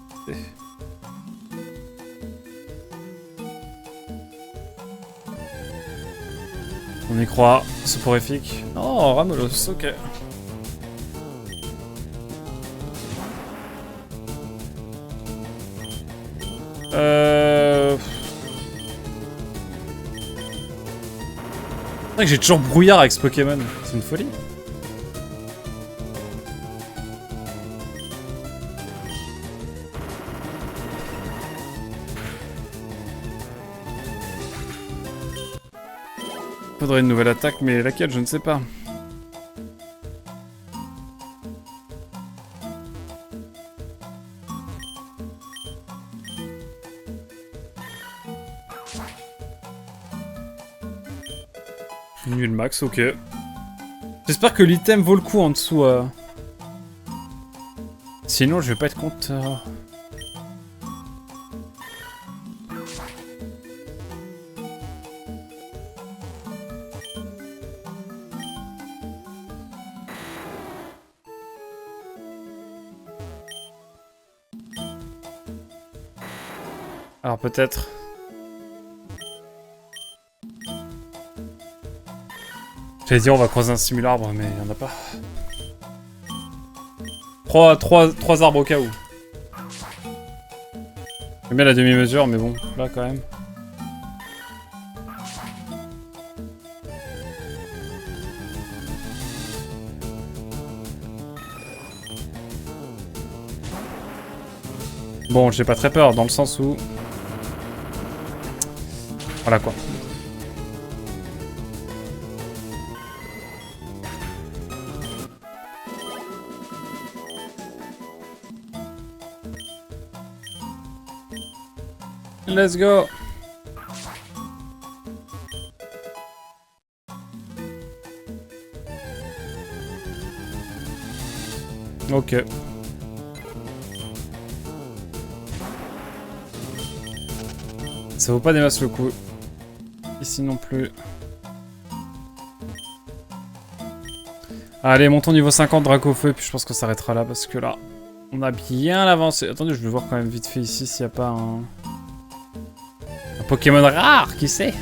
On y croit, soporifique. Oh, Ramelos, ok. C'est vrai que j'ai toujours brouillard avec ce Pokémon. C'est une folie. Faudrait une nouvelle attaque, mais laquelle, je ne sais pas. Nul max, ok. J'espère que l'item vaut le coup en dessous. Sinon, je vais pas être content. Alors peut-être... J'allais dire on va croiser un simularbre, mais il y en a pas. Trois arbres au cas où. J'aime bien la demi-mesure, mais bon, là quand même. Bon, j'ai pas très peur, dans le sens où... Voilà quoi. Let's go. Ok. Ça vaut pas des masses le coup. Ici non plus. Allez, montons niveau 50 Dracofeu, puis je pense qu'on s'arrêtera là parce que là, on a bien avancé. Attendez, je vais voir quand même vite fait ici s'il n'y a pas un Pokémon rare, qui sait?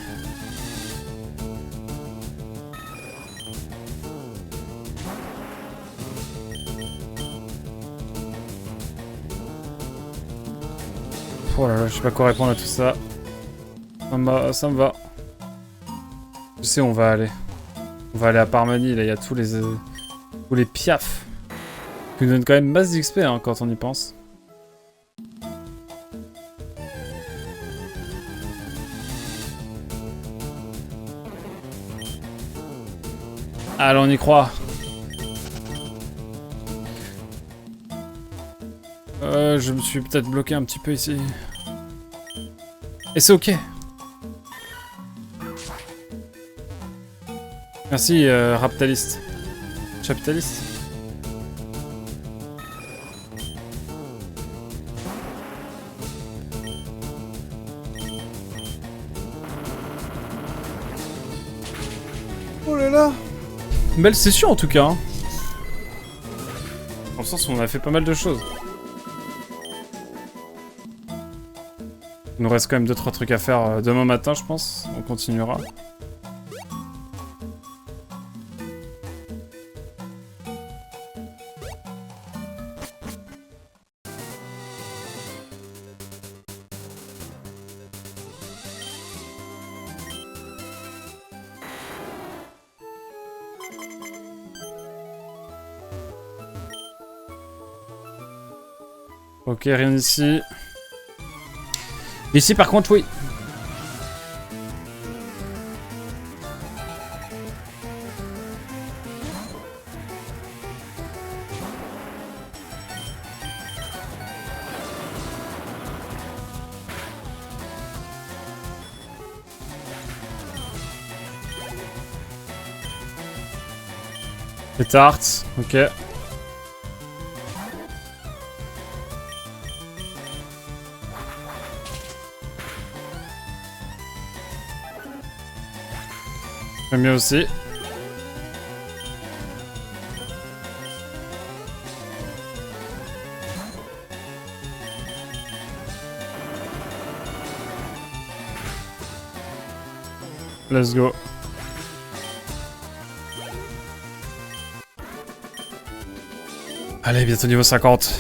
Oh là là, je sais pas quoi répondre à tout ça. Ça me va. Je sais où on va aller. On va aller à Parmanie, là, il y a tous les piafs. Qui nous donnent quand même masse d'XP hein, quand on y pense. Allez, on y croit. Je me suis peut-être bloqué un petit peu ici. Et c'est ok. Merci, Raptaliste. Chapitaliste. là. Belle session en tout cas. Hein. Dans le sens où on a fait pas mal de choses. Il nous reste quand même 2-3 trucs à faire demain matin, je pense. On continuera. Ok, rien ici. Ici, par contre, oui. Les tartes, ok. J'aime bien aussi. Let's go. Allez, bientôt niveau 50.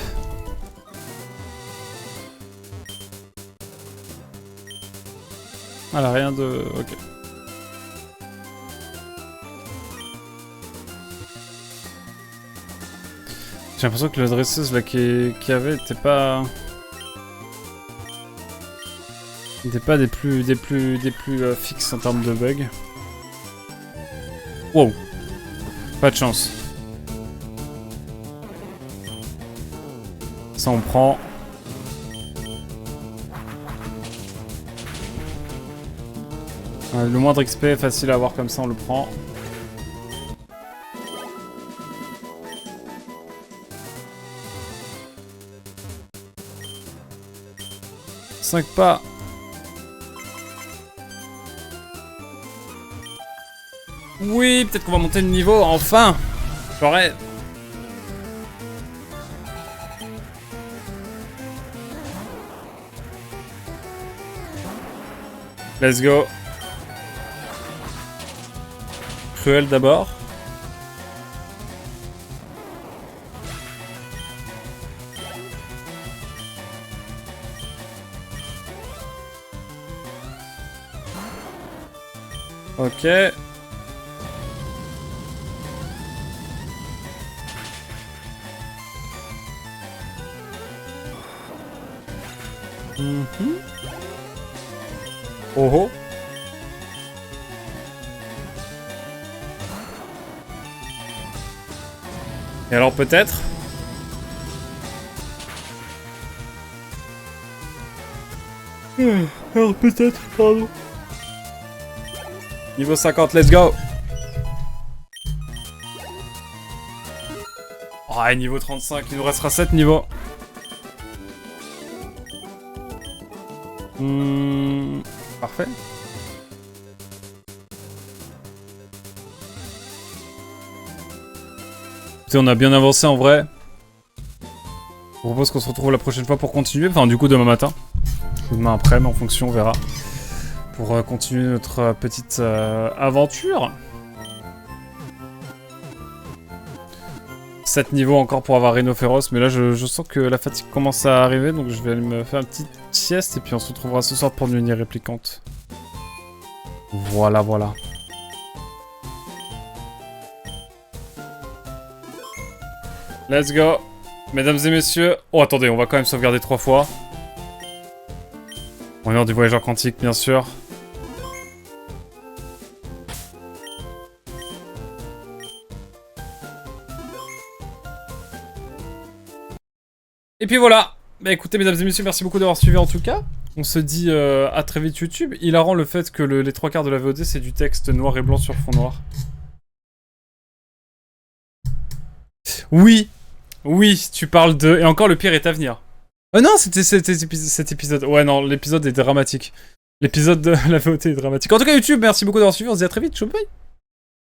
Voilà, rien de... Ok. J'ai l'impression que la dresseuse là qu'il y avait était pas... N'était pas des plus fixes en termes de bugs. Wow. Pas de chance. Ça on prend. Le moindre XP est facile à avoir comme ça, on le prend. Cinq pas. Oui, peut-être qu'on va monter le niveau, enfin. Je rêve. Let's go. Cruel d'abord. Ok. Oh oh. Et alors peut-être alors peut-être, pardon. Niveau 50, let's go. Oh, et niveau 35, il nous restera 7 niveaux. Parfait. Écoutez, on a bien avancé en vrai. Je vous propose qu'on se retrouve la prochaine fois pour continuer. Enfin, du coup, demain matin. Ou demain après, mais en fonction, on verra. Pour continuer notre petite aventure. 7 niveaux encore pour avoir Rhino Féroce, mais là je sens que la fatigue commence à arriver, donc je vais aller me faire une petite sieste et puis on se retrouvera ce soir pour une mini réplicante. Voilà, voilà. Let's go. Mesdames et messieurs... Oh, attendez, on va quand même sauvegarder 3 fois. Honneur du voyageur quantique, bien sûr. Et puis voilà. Bah écoutez, mesdames et messieurs, merci beaucoup d'avoir suivi en tout cas. On se dit à très vite YouTube. Hilarant le fait que les 3/4 de la VOD, c'est du texte noir et blanc sur fond noir. Oui. Oui, tu parles de... Et encore, le pire est à venir. Non, c'était cet épisode. Ouais, non, l'épisode est dramatique. L'épisode de la VOD est dramatique. En tout cas, YouTube, merci beaucoup d'avoir suivi. On se dit à très vite. Ciao, bye.